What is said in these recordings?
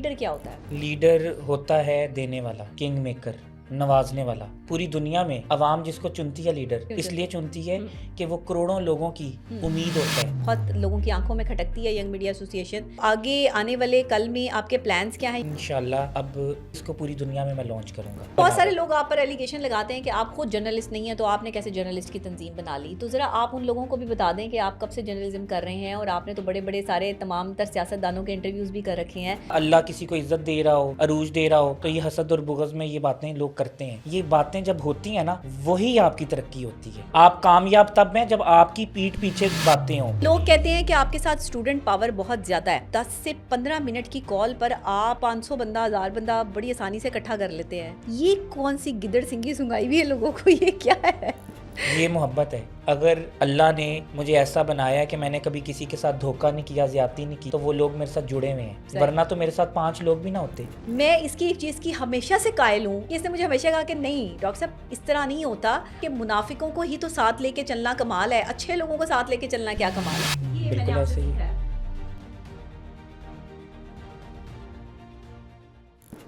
Leader کیا ہوتا ہے؟ لیڈر ہوتا ہے دینے والا، کنگ میکر، نوازنے والا. پوری دنیا میں عوام جس کو چنتی ہے لیڈر اس لیے چنتی ہے کہ وہ کروڑوں لوگوں کی امید ہوتا ہے. بہت لوگوں کی آنکھوں میں کھٹکتی ہے ینگ میڈیا ایسوسی ایشن. آگے آنے والے کل میں آپ کے پلانز کیا ہیں؟ انشاءاللہ اب اس کو پوری دنیا میں لانچ کروں گا. بہت سارے لوگ آپ پر ایلیگیشن لگاتے ہیں کہ آپ خود جرنلسٹ نہیں ہیں تو آپ نے کیسے جرنلسٹ کی تنظیم بنا لی. تو ذرا آپ ان لوگوں کو بھی بتا دیں کہ آپ کب سے جرنلزم کر رہے ہیں اور آپ نے تو بڑے بڑے سارے تمام تر سیاستدانوں کے انٹرویوز بھی کر رکھے ہیں. اللہ کسی کو عزت دے رہا ہو، عروج دے رہا ہو تو یہ حسد اور بغض میں یہ باتیں لوگ کرتے ہیں. یہ باتیں جب ہوتی ہیں نا وہی آپ کی ترقی ہوتی ہے. آپ کامیاب تب ہیں جب آپ کی پیٹھ پیچھے باتیں ہوں. لوگ کہتے ہیں کہ آپ کے ساتھ اسٹوڈنٹ پاور بہت زیادہ ہے. 10 سے 15 منٹ کی کال پر آپ 500 بندہ 1000 بندہ بڑی آسانی سے اکٹھا کر لیتے ہیں. یہ کون سی گدڑ سنگھی سنگائی ہوئی ہے لوگوں کو؟ یہ کیا ہے؟ یہ محبت ہے. اگر اللہ نے مجھے ایسا بنایا کہ میں نے کبھی کسی کے ساتھ دھوکہ نہیں کیا، زیادتی نہیں کی، تو وہ لوگ میرے ساتھ جڑے ہوئے ہیں، ورنہ تو میرے ساتھ 5 لوگ بھی نہ ہوتے. میں اس کی ایک چیز کی ہمیشہ سے قائل ہوں کہ اس نے مجھے ہمیشہ کہا کہ نہیں ڈاکٹر صاحب اس طرح نہیں ہوتا کہ منافقوں کو ہی تو ساتھ لے کے چلنا کمال ہے، اچھے لوگوں کو ساتھ لے کے چلنا کیا کمال ہے. بالکل ایسے ہی.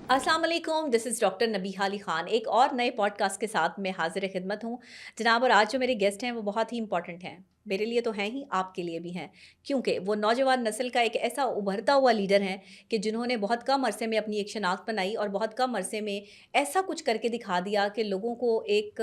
السلام علیکم، دس از ڈاکٹر نبیہہ علی خان. ایک اور نئے پوڈ کاسٹ کے ساتھ میں حاضر خدمت ہوں جناب. اور آج جو میرے گیسٹ ہیں وہ بہت ہی امپورٹنٹ ہیں، میرے لیے تو ہیں ہی، آپ کے لیے بھی ہیں، کیونکہ وہ نوجوان نسل کا ایک ایسا ابھرتا ہوا لیڈر ہیں کہ جنہوں نے بہت کم عرصے میں اپنی ایک شناخت بنائی اور بہت کم عرصے میں ایسا کچھ کر کے دکھا دیا کہ لوگوں کو ایک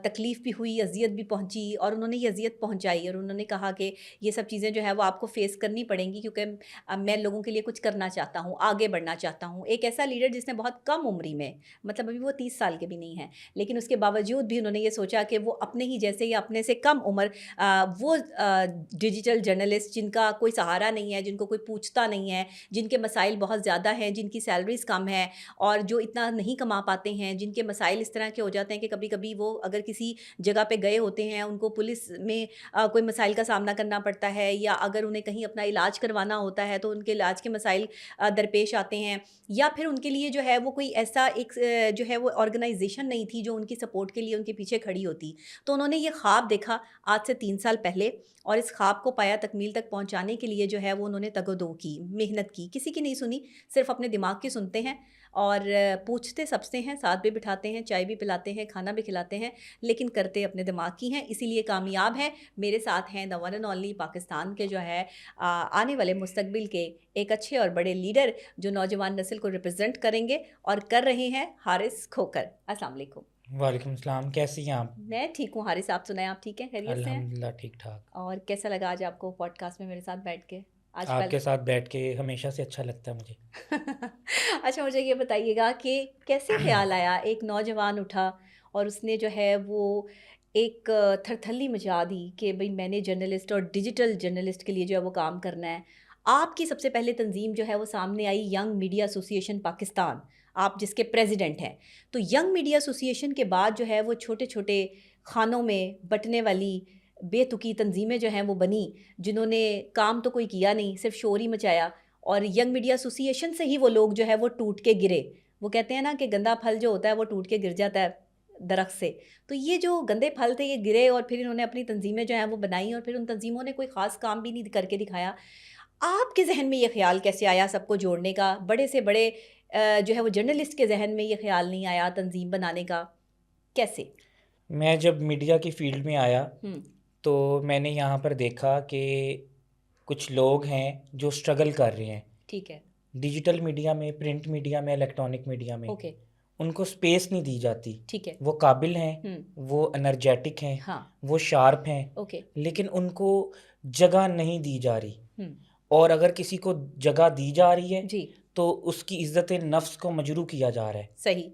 تکلیف بھی ہوئی، اذیت بھی پہنچی، اور انہوں نے یہ اذیت پہنچائی اور انہوں نے کہا کہ یہ سب چیزیں جو ہے وہ آپ کو فیس کرنی پڑیں گی کیونکہ میں لوگوں کے لیے کچھ کرنا چاہتا ہوں، آگے بڑھنا چاہتا ہوں. ایک ایسا لیڈر جس نے بہت کم عمری میں، مطلب ابھی وہ 30 سال کے بھی نہیں ہیں، لیکن اس کے باوجود بھی انہوں نے یہ سوچا کہ وہ اپنے ہی جیسے یا اپنے سے کم عمر وہ ڈیجیٹل جرنلسٹ جن کا کوئی سہارا نہیں ہے، جن کو کوئی پوچھتا نہیں ہے، جن کے مسائل بہت زیادہ ہیں، جن کی سیلریز کم ہیں اور جو اتنا نہیں کما پاتے ہیں، جن کے مسائل اس طرح کے ہو جاتے ہیں کہ کبھی کبھی وہ اگر کسی جگہ پہ گئے ہوتے ہیں ان کو پولیس میں کوئی مسائل کا سامنا کرنا پڑتا ہے، یا اگر انہیں کہیں اپنا علاج کروانا ہوتا ہے تو ان کے علاج کے مسائل درپیش آتے ہیں، یا پھر ان کے لیے جو ہے وہ کوئی ایسا ایک جو ہے وہ آرگنائزیشن نہیں تھی جو ان کی سپورٹ کے لیے ان کے پیچھے کھڑی ہوتی. تو انہوں نے یہ خواب دیکھا آج سے 3 سال پہلے، اور اس خواب کو پایا تکمیل تک پہنچانے کے لیے جو ہے وہ انہوں نے تگ و دو کی، محنت کی، کسی کی نہیں سنی، صرف اپنے دماغ کی سنتے ہیں اور پوچھتے سب سے ہیں، ساتھ بھی بٹھاتے ہیں، چائے بھی پلاتے ہیں، کھانا بھی کھلاتے ہیں، لیکن کرتے اپنے دماغ کی ہیں، اسی لیے کامیاب ہیں. میرے ساتھ ہیں the one and only Pakistan کے جو ہے آنے والے مستقبل کے ایک اچھے اور بڑے لیڈر جو نوجوان نسل کو ریپرزینٹ کریں گے اور کر رہے ہیں، حارث کھوکھر. السلام علیکم. وعلیکم السلام. کیسی ہیں آپ؟ میں ٹھیک ہوں. حارث آپ سنائیں، آپ ٹھیک ہیں؟ خیریت سے ہیں؟ الحمدللہ ٹھیک ٹھاک. اور کیسا لگا آج آپ کو پوڈ کاسٹ میں میرے ساتھ بیٹھ کے؟ آپ کے ساتھ بیٹھ کے ہمیشہ سے اچھا لگتا ہے مجھے. اچھا مجھے یہ بتائیے گا کہ کیسے خیال آیا، ایک نوجوان اٹھا اور اس نے جو ہے وہ ایک تھرتھلی مچا دی کہ بھئی میں نے جرنلسٹ اور ڈیجیٹل جرنلسٹ کے لیے جو ہے وہ کام کرنا ہے. آپ کی سب سے پہلے تنظیم جو ہے وہ سامنے آئی ینگ میڈیا ایسوسی ایشن پاکستان، آپ جس کے پریزیڈنٹ ہیں. تو ینگ میڈیا ایسوسی ایشن کے بعد جو ہے وہ چھوٹے چھوٹے خانوں میں بٹنے والی بے تکی تنظیمیں جو ہیں وہ بنی، جنہوں نے کام تو کوئی کیا نہیں، صرف شور ہی مچایا. اور ینگ میڈیا ایسوسی ایشن سے ہی وہ لوگ جو ہے وہ ٹوٹ کے گرے. وہ کہتے ہیں نا کہ گندا پھل جو ہوتا ہے وہ ٹوٹ کے گر جاتا ہے درخت سے. تو یہ جو گندے پھل تھے یہ گرے اور پھر انہوں نے اپنی تنظیمیں جو ہیں وہ بنائیں، اور پھر ان تنظیموں نے کوئی خاص کام بھی نہیں کر کے دکھایا. آپ کے ذہن میں یہ خیال کیسے آیا سب کو جوڑنے کا؟ بڑے سے بڑے جو ہے وہ جرنلسٹ کے ذہن میں یہ خیال نہیں آیا تنظیم بنانے کا؟ کیسے؟ میں جب میڈیا کی فیلڈ میں آیا تو میں نے یہاں پر دیکھا کہ کچھ لوگ ہیں جو سٹرگل کر رہے ہیں. ٹھیک ہے. ڈیجیٹل میڈیا میں، پرنٹ میڈیا میں، الیکٹرانک میڈیا میں. اوکے. ان کو سپیس نہیں دی جاتی. ٹھیک ہے. وہ قابل ہیں، وہ انرجیٹک ہیں، ہاں. وہ شارپ ہیں. اوکے. لیکن ان کو جگہ نہیں دی جا رہی. اور اگر کسی کو جگہ دی جا رہی ہے جی تو اس کی عزت نفس کو مجروح کیا جا رہا ہے. صحیح.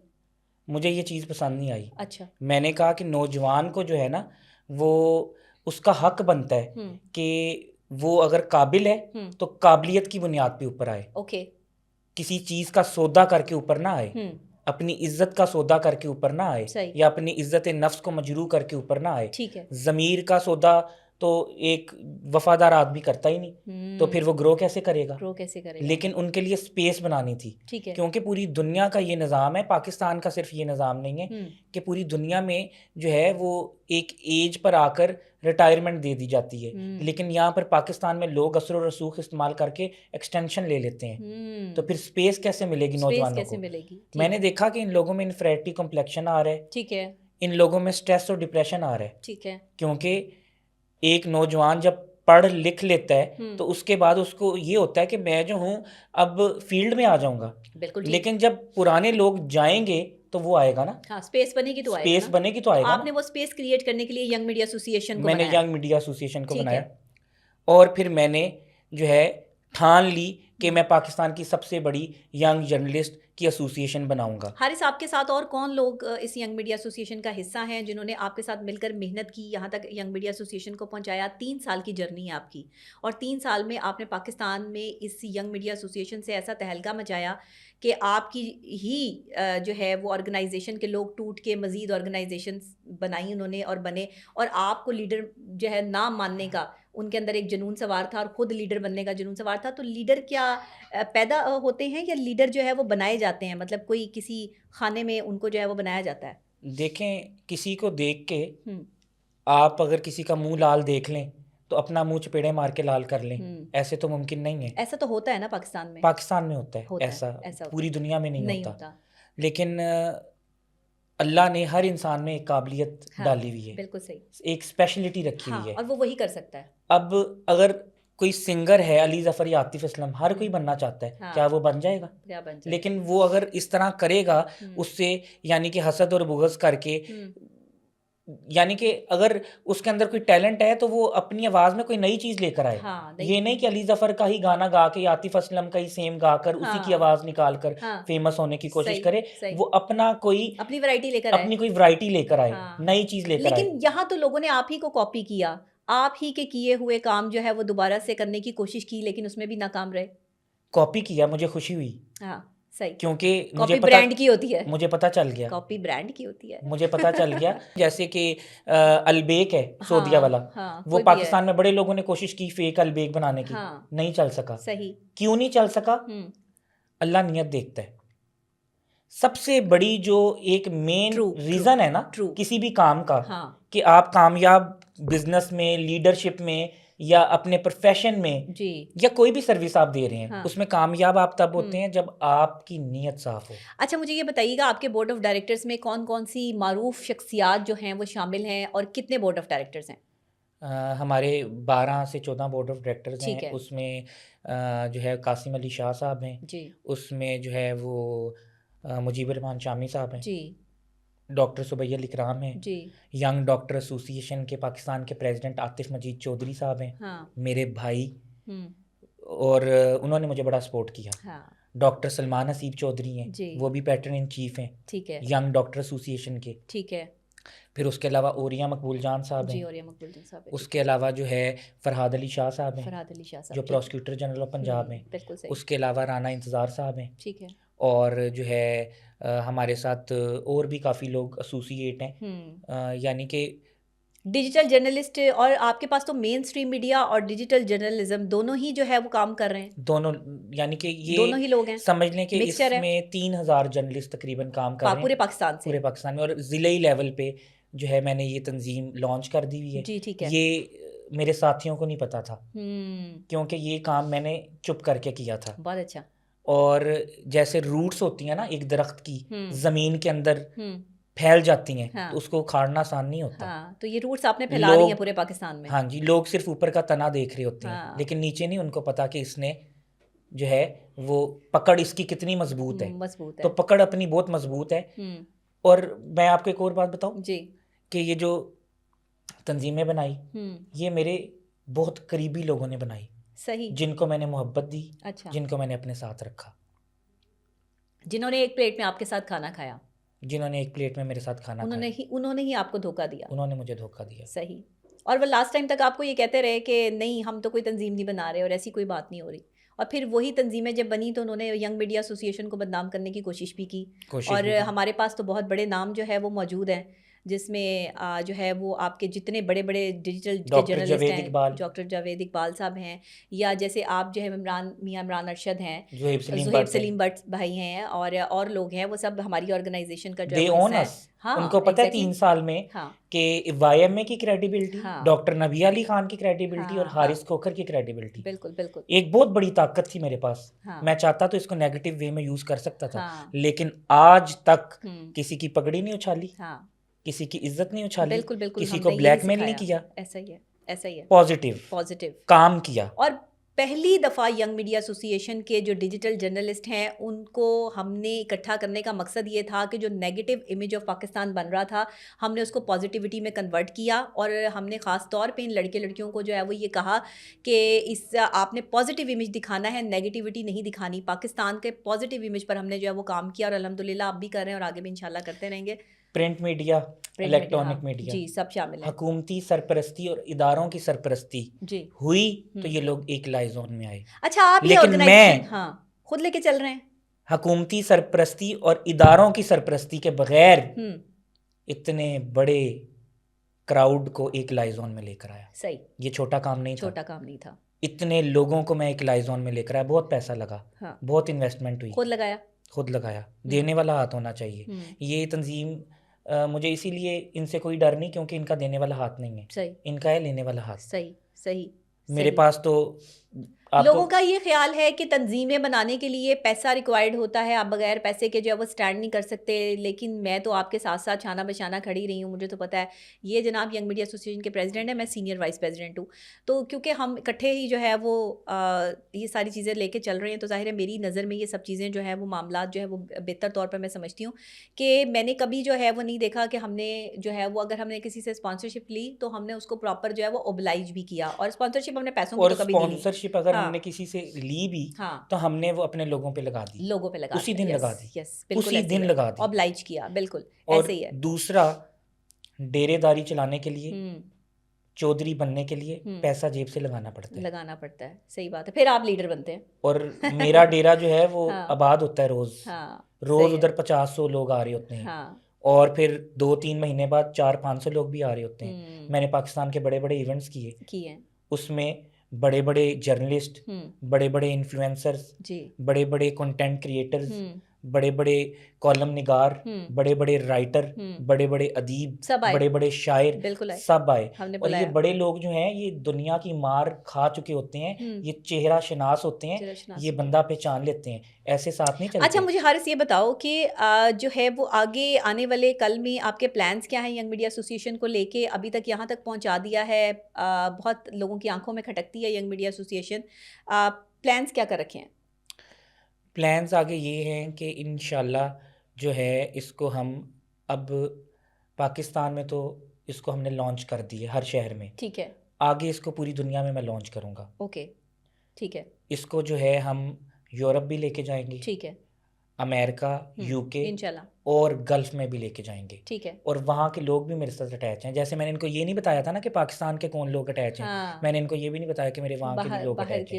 مجھے یہ چیز پسند نہیں آئی. اچھا. میں نے کہا کہ نوجوان کو جو ہے نا وہ اس کا حق بنتا ہے کہ وہ اگر قابل ہے تو قابلیت کی بنیاد پہ اوپر آئے. اوکے. کسی چیز کا سودا کر کے اوپر نہ آئے، اپنی عزت کا سودا کر کے اوپر نہ آئے، یا اپنی عزت نفس کو مجروح کر کے اوپر نہ آئے. ٹھیک ہے. ضمیر کا سودا تو ایک وفادار آدمی کرتا ہی نہیں، تو پھر وہ گرو کیسے کرے گا؟ گرو کیسے کرے گا؟ لیکن ان کے لیے اسپیس بنانی تھی، ٹھیک ہے. کیونکہ پوری دنیا کا یہ نظام ہے، پاکستان کا صرف یہ نظام نہیں ہے کہ پوری دنیا میں جو ہے وہ ایک ایج پر آ کر ریٹائرمنٹ دے دی جاتی ہے، لیکن یہاں پر پاکستان میں لوگ اثر و رسوخ استعمال کر کے ایکسٹینشن لے لیتے ہیں، تو پھر اسپیس کیسے ملے گی نوجوانوں کو؟ میں نے دیکھا کہ ان لوگوں میں انفیریٹی کمپلیکشن آ رہا ہے، ٹھیک ہے، ان لوگوں میں سٹریس اور ڈپریشن آ رہا ہے، ٹھیک ہے، کیونکہ ایک نوجوان جب پڑھ لکھ لیتا ہے تو اس کے بعد اس کو یہ ہوتا ہے کہ میں جو ہوں اب فیلڈ میں آ جاؤں گا، بالکل. لیکن جب پرانے لوگ جائیں گے تو وہ آئے گا نا، ہاں اسپیس بنے گی تو آئے گا. اسپیس بنے گی تو آئے گا. آپ نے وہ اسپیس کریٹ کرنے کے لیے ینگ میڈیا ایسوسی ایشن کو میں نے بنایا. ینگ میڈیا ایسوسیشن کو ٹھیک بنایا، ہے. اور پھر میں نے جو ہے ٹھان لی کہ میں پاکستان کی سب سے بڑی ینگ جرنلسٹ کی ایسوسی ایشن بناؤں گا. حارث، آپ کے ساتھ اور کون لوگ اس ینگ میڈیا ایسوسی ایشن کا حصہ ہیں جنہوں نے آپ کے ساتھ مل کر محنت کی، یہاں تک ینگ میڈیا ایسوسی ایشن کو پہنچایا؟ 3 سال کی جرنی ہے آپ کی، اور 3 سال میں آپ نے پاکستان میں اس ینگ میڈیا ایسوسی ایشن سے ایسا تہلکہ مچایا کہ آپ کی ہی جو ہے وہ آرگنائزیشن کے لوگ ٹوٹ کے مزید آرگنائزیشن بنائی انہوں نے اور بنے، اور آپ کو لیڈر جو ہے نام ماننے کا ان کے اندر ایک جنون سوار تھا اور خود لیڈر بننے کا جنون سوار تھا. تو لیڈر کیا پیدا ہوتے ہیں یا لیڈر جو ہے وہ بنائے جاتے ہیں؟ مطلب کوئی کسی خانے میں ان کو جو ہے وہ بنایا جاتا ہے؟ دیکھیں، کسی کو دیکھ کے آپ اگر کسی کا منہ لال دیکھ لیں تو اپنا منہ چپیڑے مار کے لال کر لیں، ایسے تو ممکن نہیں ہے. ایسا تو ہوتا ہے نا پاکستان میں؟ پاکستان میں ہوتا ہے ایسا پوری دنیا میں نہیں ہوتا. لیکن اللہ نے ہر انسان میں ایک قابلیت ڈالی ہوئی ہے، بالکل صحیح، ایک اسپیشلٹی رکھی ہوئی ہے، اور وہ وہی کر سکتا ہے. اب اگر کوئی سنگر ہے، علی ظفر یا عاطف اسلم، ہر کوئی بننا چاہتا ہے، کیا وہ بن جائے گا؟ لیکن وہ اگر اس طرح کرے گا اس سے، یعنی کہ حسد اور بغض کر کے، یعنی کہ اگر اس کے اندر کوئی ٹیلنٹ ہے تو وہ اپنی آواز میں کوئی نئی چیز لے کر آئے. یہ نہیں کہ علی ظفر کا ہی گانا گا کے، عاطف اسلم کا ہی سیم گا کر اسی کی آواز نکال کر فیمس ہونے کی کوشش کرے. وہ اپنا کوئی اپنی ورائٹی لے کر آئے، اپنی کوئی ورائٹی لے کر آئے، نئی چیز لے کر آئے. لیکن یہاں تو لوگوں نے آپ ہی کو کاپی کیا، آپ ہی کے کیے ہوئے کام جو ہے وہ دوبارہ سے کرنے کی کوشش کی، لیکن اس میں بھی ناکام رہے. کاپی کیا، مجھے خوشی ہوئی. ہاں صحیح، کیونکہ کاپی برانڈ کی ہوتی ہے، مجھے پتہ چل گیا، کاپی برانڈ کی ہوتی ہے، مجھے پتہ چل گیا. جیسے کہ البیک ہے سعودیہ والا، وہ پاکستان میں بڑے لوگوں نے کوشش کی فیک البیک بنانے کی، نہیں چل سکا. صحیح، کیوں نہیں چل سکا؟ اللہ نیت دیکھتا ہے. سب سے بڑی جو ایک مین ریزن ہے نا کسی بھی کام کا، کہ آپ کامیاب بزنس میں، لیڈرشپ میں، یا اپنے پروفیشن میں، یا کوئی بھی سروس آپ دے رہے ہیں، اس میں کامیاب آپ تب ہوتے ہیں جب آپ کی نیت صاف ہو. اچھا مجھے یہ بتائیے گا، آپ کے بورڈ آف ڈائریکٹرز میں کون کون سی معروف شخصیات جو ہیں وہ شامل ہیں، اور کتنے بورڈ آف ڈائریکٹرز ہیں؟ ہمارے 12 سے 14 بورڈ آف ڈائریکٹرز ہیں. اس میں جو ہے قاسم علی شاہ صاحب ہیں، اس میں جو ہے وہ مجیب الرحمان شامی صاحب ہیں، ڈاکٹر سبیہ الاکرام ہیں، ینگ ڈاکٹر ایسوسی ایشن کے پاکستان کے پریزیڈنٹ عاطف مجید چودھری صاحب ہیں، میرے بھائی، اور انہوں نے مجھے بڑا سپورٹ کیا. ڈاکٹر سلمان حسیب چودھری ہیں، وہ بھی پیٹرن ان چیف ہیں ینگ ڈاکٹر ایسوسی ایشن کے. ٹھیک ہے. پھر اس کے علاوہ اوریہ مقبول جان صاحب ہیں، اس کے علاوہ جو ہے فرحاد علی شاہ صاحب ہیں جو پروسیکیوٹر جنرل آف پنجاب ہیں، اس کے علاوہ رانا انتظار صاحب ہیں، اور جو ہے ہمارے ساتھ اور بھی کافی لوگ ایسوسیٹ ہیں. یعنی کہ ڈیجیٹل جرنلسٹ، اور آپ کے پاس تو مین اسٹریم میڈیا اور ڈیجیٹل جرنلزم دونوں ہی جو ہے وہ کام کر رہے ہیں، دونوں، یعنی کہ یہ دونوں ہی لوگ ہیں، سمجھ لیں کہ اس میں 3000 جرنلسٹ تقریباً کام کر رہے ہیں پورے پاکستان سے، پورے پاکستان میں. اور ضلعی لیول پہ جو ہے میں نے یہ تنظیم لانچ کر دی ہوئی ہے. جی ٹھیک ہے. یہ میرے ساتھیوں کو نہیں پتا تھا، کیونکہ یہ کام میں نے چپ کر کے کیا تھا. بہت اچھا. اور جیسے روٹس ہوتی ہیں نا ایک درخت کی، زمین کے اندر پھیل جاتی ہیں، تو اس کو اکھاڑنا آسان نہیں ہوتا. تو یہ روٹس آپ نے پھیلا دی ہیں پورے پاکستان میں. ہاں جی، لوگ صرف اوپر کا تنا دیکھ رہے ہوتے ہیں، لیکن نیچے نہیں ان کو پتا کہ اس نے جو ہے وہ پکڑ اس کی کتنی مضبوط ہے. تو پکڑ اپنی بہت مضبوط ہے. اور میں آپ کو ایک اور بات بتاؤں کہ یہ جو تنظیمیں بنائی، یہ میرے بہت قریبی لوگوں نے بنائی، جن کو میں نے محبت دی، جن کو میں نے اپنے ساتھ رکھا، جنہوں نے ایک پلیٹ میں آپ کے ساتھ کھانا کھایا، جنہوں نے ایک پلیٹ میں میرے ساتھ کھانا کھایا، انہوں نے ہی آپ کو دھوکہ دیا. انہوں نے مجھے دھوکہ دیا. صحیح. اور وہ لاسٹ ٹائم تک آپ کو یہ کہتے رہے کہ نہیں ہم تو کوئی تنظیم نہیں بنا رہے اور ایسی کوئی بات نہیں ہو رہی، اور پھر وہی تنظیمیں جب بنی تو انہوں نے ینگ میڈیا ایسوسی ایشن کو بدنام کرنے کی کوشش بھی کی. اور ہمارے پاس تو بہت بڑے نام جو ہے وہ موجود ہیں. جس میں جو ہے وہ آپ کے جتنے بڑے بڑے ڈیجیٹل ڈاکٹر جرنلسٹ جاوید ہیں، اقبال، ڈاکٹر جاوید اقبال صاحب ہیں، یا جیسے آپ جو ہے میاں عمران ارشد ہیں، زہیب زہیب بٹ سلیم بٹ بھائی ہیں، اور لوگ ہیں، وہ سب ہماری آرگنائزیشن کا جو ہے دے وہ اون حصہ اس. ہیں. ہاں ان کو پتہ ہے 3 سال میں ہاں کہ وائی ایم اے کی کریڈیبلٹی، ہاں ڈاکٹر نبی علی خان کی کریڈیبلٹی اور ہاں حارث کھوکھر کی کریڈیبلٹی بالکل بالکل ایک بہت بڑی طاقت تھی میرے پاس. ہاں میں چاہتا تو اس کو نیگیٹو وے میں یوز کر سکتا تھا، ہاں لیکن آج تک ہوں کسی کی پگڑی نہیں اچھالی، ہاں کسی کی عزت نہیں اچھالی، بالکل بالکل کسی ہم کو نے یہی بلیک میل نہیں سکھایا. کیا، ایسا ہی ہے، ایسا ہی ہے، پازیٹیو پازیٹیو. کام کیا. اور پہلی دفعہ ینگ میڈیا ایسوسی ایشن کے جو ڈیجیٹل جرنلسٹ ہیں ان کو ہم نے اکٹھا کرنے کا مقصد یہ تھا کہ جو نیگیٹو امیج آف پاکستان بن رہا تھا ہم نے اس کو پازیٹیوٹی میں کنورٹ کیا، اور ہم نے خاص طور پہ ان لڑکے لڑکیوں کو جو ہے وہ یہ کہا کہ آپ نے پازیٹیو امیج دکھانا ہے، نیگیٹیوٹی نہیں دکھانی. پاکستان کے پازیٹیو امیج پر ہم نے جو ہے وہ کام کیا، اور الحمدللہ آپ بھی کر رہے ہیں اور آگے بھی انشاءاللہ کرتے رہیں گے. پرنٹ میڈیا، الیکٹرانک میڈیا، جی سب شامل ہیں. حکومتی سرپرستی اور اداروں کی سرپرستی جی ہوئی تو یہ لوگ ایک لائزون میں آئے. اچھا آپ یہ لیکن میں آرگنائزیشن ہاں خود لے کے چل رہے ہیں. حکومتی سرپرستی اور اداروں کی سرپرستی کے بغیر اتنے بڑے کراؤڈ کو ایک لائزون میں لے کر آیا. صحیح، یہ چھوٹا کام نہیں تھا، چھوٹا کام نہیں تھا. اتنے لوگوں کو میں ایک لائزون میں لے کر آیا. بہت پیسہ لگا، ہاں بہت انویسٹمنٹ ہوئی، خود لگایا. دینے والا ہاتھ ہونا چاہیے. یہ تنظیم مجھے اسی لیے ان سے کوئی ڈر نہیں کیونکہ ان کا دینے والا ہاتھ نہیں ہے. صحیح، ان کا ہے لینے والا ہاتھ. صحیح صحیح. میرے پاس تو لوگوں کا یہ خیال ہے کہ تنظیمیں بنانے کے لیے پیسہ ریکوائرڈ ہوتا ہے، آپ بغیر پیسے کے جو ہے وہ سٹینڈ نہیں کر سکتے. لیکن میں تو آپ کے ساتھ ساتھ شانہ بشانہ کھڑی رہی ہوں. مجھے تو پتہ ہے یہ جناب ینگ میڈیا ایسوسی ایشن کے پریزیڈنٹ ہیں، میں سینئر وائس پریزیڈنٹ ہوں. تو کیونکہ ہم اکٹھے ہی جو ہے وہ یہ ساری چیزیں لے کے چل رہے ہیں، تو ظاہر ہے میری نظر میں یہ سب چیزیں جو ہے وہ معاملات جو ہے وہ بہتر طور پر میں سمجھتی ہوں کہ میں نے کبھی جو ہے وہ نہیں دیکھا کہ ہم نے جو ہے وہ اگر ہم نے کسی سے اسپانسرشپ لی تو ہم نے اس کو پراپر جو ہے وہ اوبلائج بھی کیا. اور اسپانسرشپ ہم نے پیسوں کی تو کبھی نہیں لی. اسپانسرشپ اگر ہم نے کسی سے لی بھی تو ہم نے وہ اپنے لوگوں پہ لگا دی، اسی دن لگا دی، اسی دن لگا دی، اوبلائج کیا. بالکل اور ایسے ہی ہے. دوسرا ڈیرے داری چلانے کے لیے، چودھری بننے کے لیے پیسہ جیب سے لگانا پڑتا ہے. صحیح بات ہے. پھر آپ لیڈر بنتے ہیں. اور میرا ڈیرا جو ہے وہ آباد ہوتا ہے روز ادھر 50-100 لوگ آ رہے ہوتے ہیں، اور پھر 2-3 مہینے بعد 400-500 لوگ بھی آ رہے ہوتے ہیں. میں نے پاکستان کے بڑے بڑے ایونٹس کیے، اس میں بڑے بڑے جرنلسٹ، بڑے بڑے انفلوئنسرز، بڑے بڑے کنٹینٹ کریٹرز، بڑے بڑے کالم نگار، بڑے بڑے رائٹر، بڑے بڑے ادیب، بڑے بڑے شاعر سب آئے. اور یہ بڑے لوگ جو ہیں یہ دنیا کی مار کھا چکے ہوتے ہیں، یہ چہرہ شناس ہوتے ہیں، یہ بندہ پہچان لیتے ہیں. ایسے ساتھ نہیں چلتے. اچھا مجھے حارث یہ بتاؤ کہ جو ہے وہ آگے آنے والے کل میں آپ کے پلانس کیا ہیں ینگ میڈیا ایسوسی ایشن کو لے کے؟ ابھی تک یہاں تک پہنچا دیا ہے، بہت لوگوں کی آنکھوں میں کھٹکتی ہے ینگ میڈیا ایسوسی ایشن. پلانس کیا کر رکھے ہیں؟ پلانس آگے یہ ہیں کہ انشاءاللہ جو ہے اس کو ہم اب پاکستان میں تو اس کو ہم نے لانچ کر دی ہے ہر شہر میں. ٹھیک ہے. آگے اس کو پوری دنیا میں لانچ کروں گا. اوکے ٹھیک ہے. اس کو جو ہے ہم یورپ بھی لے کے جائیں گے، ٹھیک ہے، امریکہ، یو کے انشاءاللہ، اور گلف میں بھی لے کے جائیں گے. ٹھیک ہے. اور وہاں کے لوگ بھی میرے ساتھ اٹیچ ہیں. جیسے میں نے ان کو یہ نہیں بتایا تھا نا کہ پاکستان کے کون لوگ اٹیچ ہیں، میں نے ان کو یہ بھی نہیں بتایا کہ میرے وہاں کے بھی لوگ اٹیچ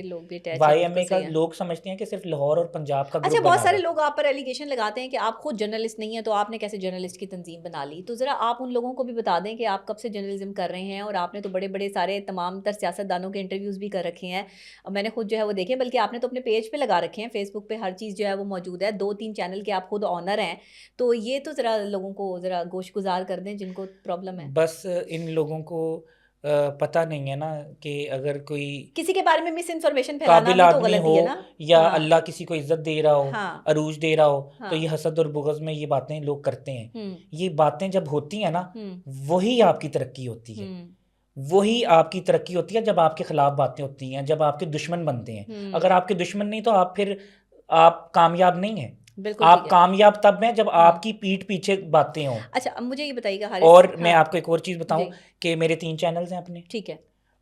ہیں. وائی ایم اے کا لوگ سمجھتے ہیں کہ صرف لاہور اور پنجاب کا گروپ. اچھا بہت سارے لوگ آپ پر ایلیگیشن لگاتے ہیں کہ آپ خود جرنلسٹ نہیں ہیں تو آپ نے کیسے جرنلسٹ کی تنظیم بنا لی. تو ذرا آپ ان لوگوں کو بھی بتا دیں کہ آپ کب سے جرنلزم کر رہے ہیں، اور آپ نے تو بڑے بڑے سارے تمام تر سیاستدانوں کے انٹرویوز بھی کر رکھے ہیں. میں نے خود جو ہے وہ دیکھے، بلکہ آپ نے تو اپنے پیج پہ لگا رکھے ہیں، فیس بک پہ ہر چیز جو ہے وہ موجود ہے. 2-3 چینل کے آپ خود آنر ہیں. تو یہ تو ذرا لوگوں کو ذرا گوش گزار کر دیں جن کو پرابلم ہے. بس ان لوگوں کو پتہ نہیں ہے نا کہ اگر کوئی کسی کے بارے میں مس انفارمیشن پھیلانا قابل بھی تو آدمی غلطی ہو ہے نا. یا اللہ کسی کو عزت دے رہا ہو، ہاں عروج دے رہا ہو، ہاں تو یہ حسد اور بغض میں یہ باتیں لوگ کرتے ہیں. یہ باتیں جب ہوتی ہیں نا وہی آپ کی ترقی ہوتی ہے، وہی آپ کی ترقی ہوتی ہے جب آپ کے خلاف باتیں ہوتی ہیں، جب آپ کے دشمن بنتے ہیں. اگر آپ کے دشمن نہیں تو آپ پھر آپ کامیاب نہیں ہیں. آپ کامیاب تب ہیں جب آپ کی پیٹھ پیچھے باتیں ہوں. اچھا مجھے یہ بتائیے گا اور میں آپ کو ایک اور چیز بتاؤں کہ میرے 3 چینلز ہیں اپنے. ٹھیک ہے.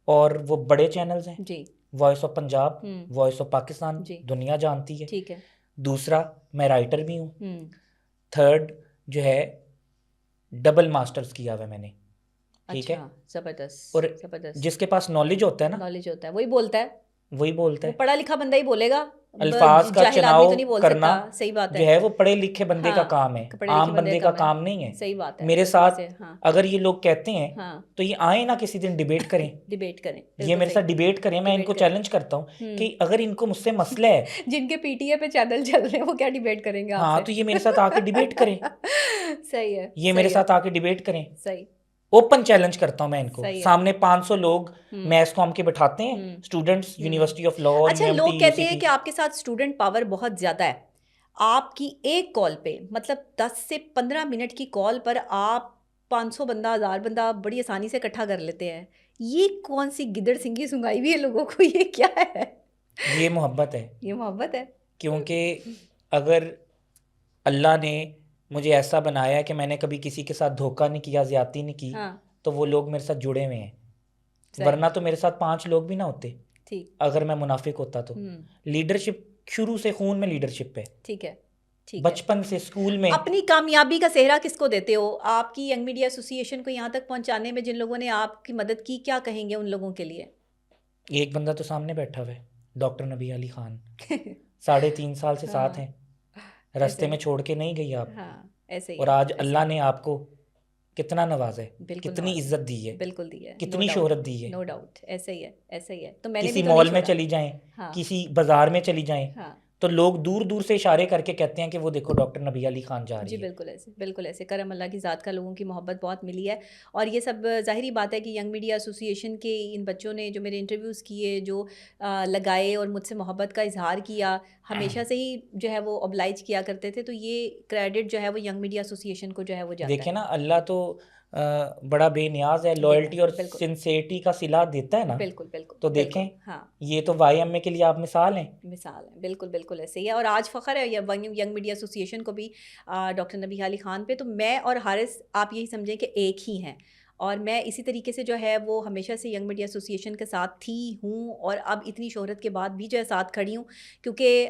اور وہ بڑے چینلز ہیں. جی. Voice of Punjab, voice of Pakistan, دنیا جانتی ہے. ٹھیک ہے. دوسرا میں رائٹر بھی ہوں. تھرڈ جو ہے ڈبل ماسٹرز کیا ہوا میں نے. ٹھیک ہے. زبردست. اور جس کے پاس نالج ہوتا ہے نا، نالج ہوتا ہے وہی بولتا ہے. وہی بولتا ہے. پڑھا لکھا بندہ ہی بولے گا, الفاظ کا چناؤ کرنا صحیح بات جو ہے وہ پڑھے لکھے بندے کا کام ہے, عام بندے کا کام نہیں ہے. صحیح بات ہے. میرے ساتھ اگر یہ لوگ کہتے ہیں تو یہ آئیں نا کسی دن ڈیبیٹ کریں, یہ میرے ساتھ ڈیبیٹ کریں. میں ان کو چیلنج کرتا ہوں کہ اگر ان کو مجھ سے مسئلہ ہے, جن کے پی ٹی اے پہ چینل چل رہے ہیں وہ کیا ڈیبیٹ کریں گے, ہاں تو یہ میرے ساتھ آ کے ڈیبیٹ کریں. صحیح ہے, یہ میرے ساتھ آ کے ڈیبیٹ کریں. صحیح, اوپن چیلنج کرتا ہوں میں ان کو. سامنے 500 لوگ میس کام کے بٹھاتے ہیں, اسٹوڈنٹس یونیورسٹی آف لا. اچھا, لوگ کہتے ہیں کہ آپ کے ساتھ اسٹوڈنٹ پاور بہت زیادہ ہے. آپ کی ایک کال پہ مطلب 10 سے 15 منٹ کی کال پر آپ 500 بندہ 1000 بندہ بڑی آسانی سے اکٹھا کر لیتے ہیں. یہ کون سی گدڑ سنگھی سنگائی ہوئی ہے لوگوں کو, یہ کیا ہے؟ یہ محبت ہے. یہ محبت ہے, کیونکہ اگر اللہ نے مجھے ایسا بنایا کہ میں نے کبھی کسی کے ساتھ دھوکہ نہیں کیا, زیادتی نہیں کی, تو وہ لوگ میرے ساتھ جڑے ہوئے ہیں. ورنہ تو میرے ساتھ 5 لوگ بھی نہ ہوتے اگر میں منافق ہوتا تو. لیڈرشپ شروع سے خون میں لیڈرشپ ہے. ٹھیک ہے, بچپن سے اسکول میں. اپنی کامیابی کا سہرا کس کو دیتے ہو؟ آپ کی ینگ میڈیا ایسوسی ایشن کو یہاں تک پہنچانے میں جن لوگوں نے آپ کی مدد کی, کیا کہیں گے ان لوگوں کے لیے؟ ایک بندہ تو سامنے بیٹھا ہوا ہے, ڈاکٹر نبی علی خان, 3.5 سال سے ساتھ ہیں, رستے میں چھوڑ کے نہیں گئی آپ. اور آج اللہ نے آپ کو کتنا نوازا ہے, کتنی عزت دی ہے, بالکل دی ہے, کتنی شہرت دی ہے. نو ڈاؤٹ, ایسا ہی ہے, ایسا ہی ہے. تو کسی مال میں چلی جائیں, کسی بازار میں چلی جائیں, تو لوگ دور دور سے اشارے کر کے کہتے ہیں کہ وہ دیکھو ڈاکٹر نبی علی خان جا رہی ہے. جی بالکل ایسے, بالکل ایسے. کرم اللہ کی ذات کا لوگوں کی محبت بہت ملی ہے. اور یہ سب ظاہری بات ہے کہ ینگ میڈیا ایسوسی ایشن کے ان بچوں نے جو میرے انٹرویوز کیے, جو لگائے اور مجھ سے محبت کا اظہار کیا, ہمیشہ سے ہی جو ہے وہ oblige کیا کرتے تھے, تو یہ کریڈٹ جو ہے وہ ینگ میڈیا ایسوسی ایشن کو جو ہے وہ جاتا ہے. دیکھیں نا, اللہ تو بڑا بے نیاز ہے, لائلٹی اور سنسیئرٹی کا صلہ دیتا ہے نا. بالکل بالکل. تو دیکھیں, یہ تو وائی ایم اے کے لیے آپ مثال ہیں. مثال ہے, بالکل بالکل ایسے ہی ہے. اور آج فخر ہے ینگ میڈیا ایسوسی ایشن کو بھی ڈاکٹر نبی علی خان پہ. تو میں اور حارث آپ یہی سمجھیں کہ ایک ہی ہیں, اور میں اسی طریقے سے جو ہے وہ ہمیشہ سے ینگ میڈیا ایسوسی ایشن کے ساتھ تھی ہوں, اور اب اتنی شہرت کے بعد بھی جو ہے ساتھ کھڑی ہوں. کیونکہ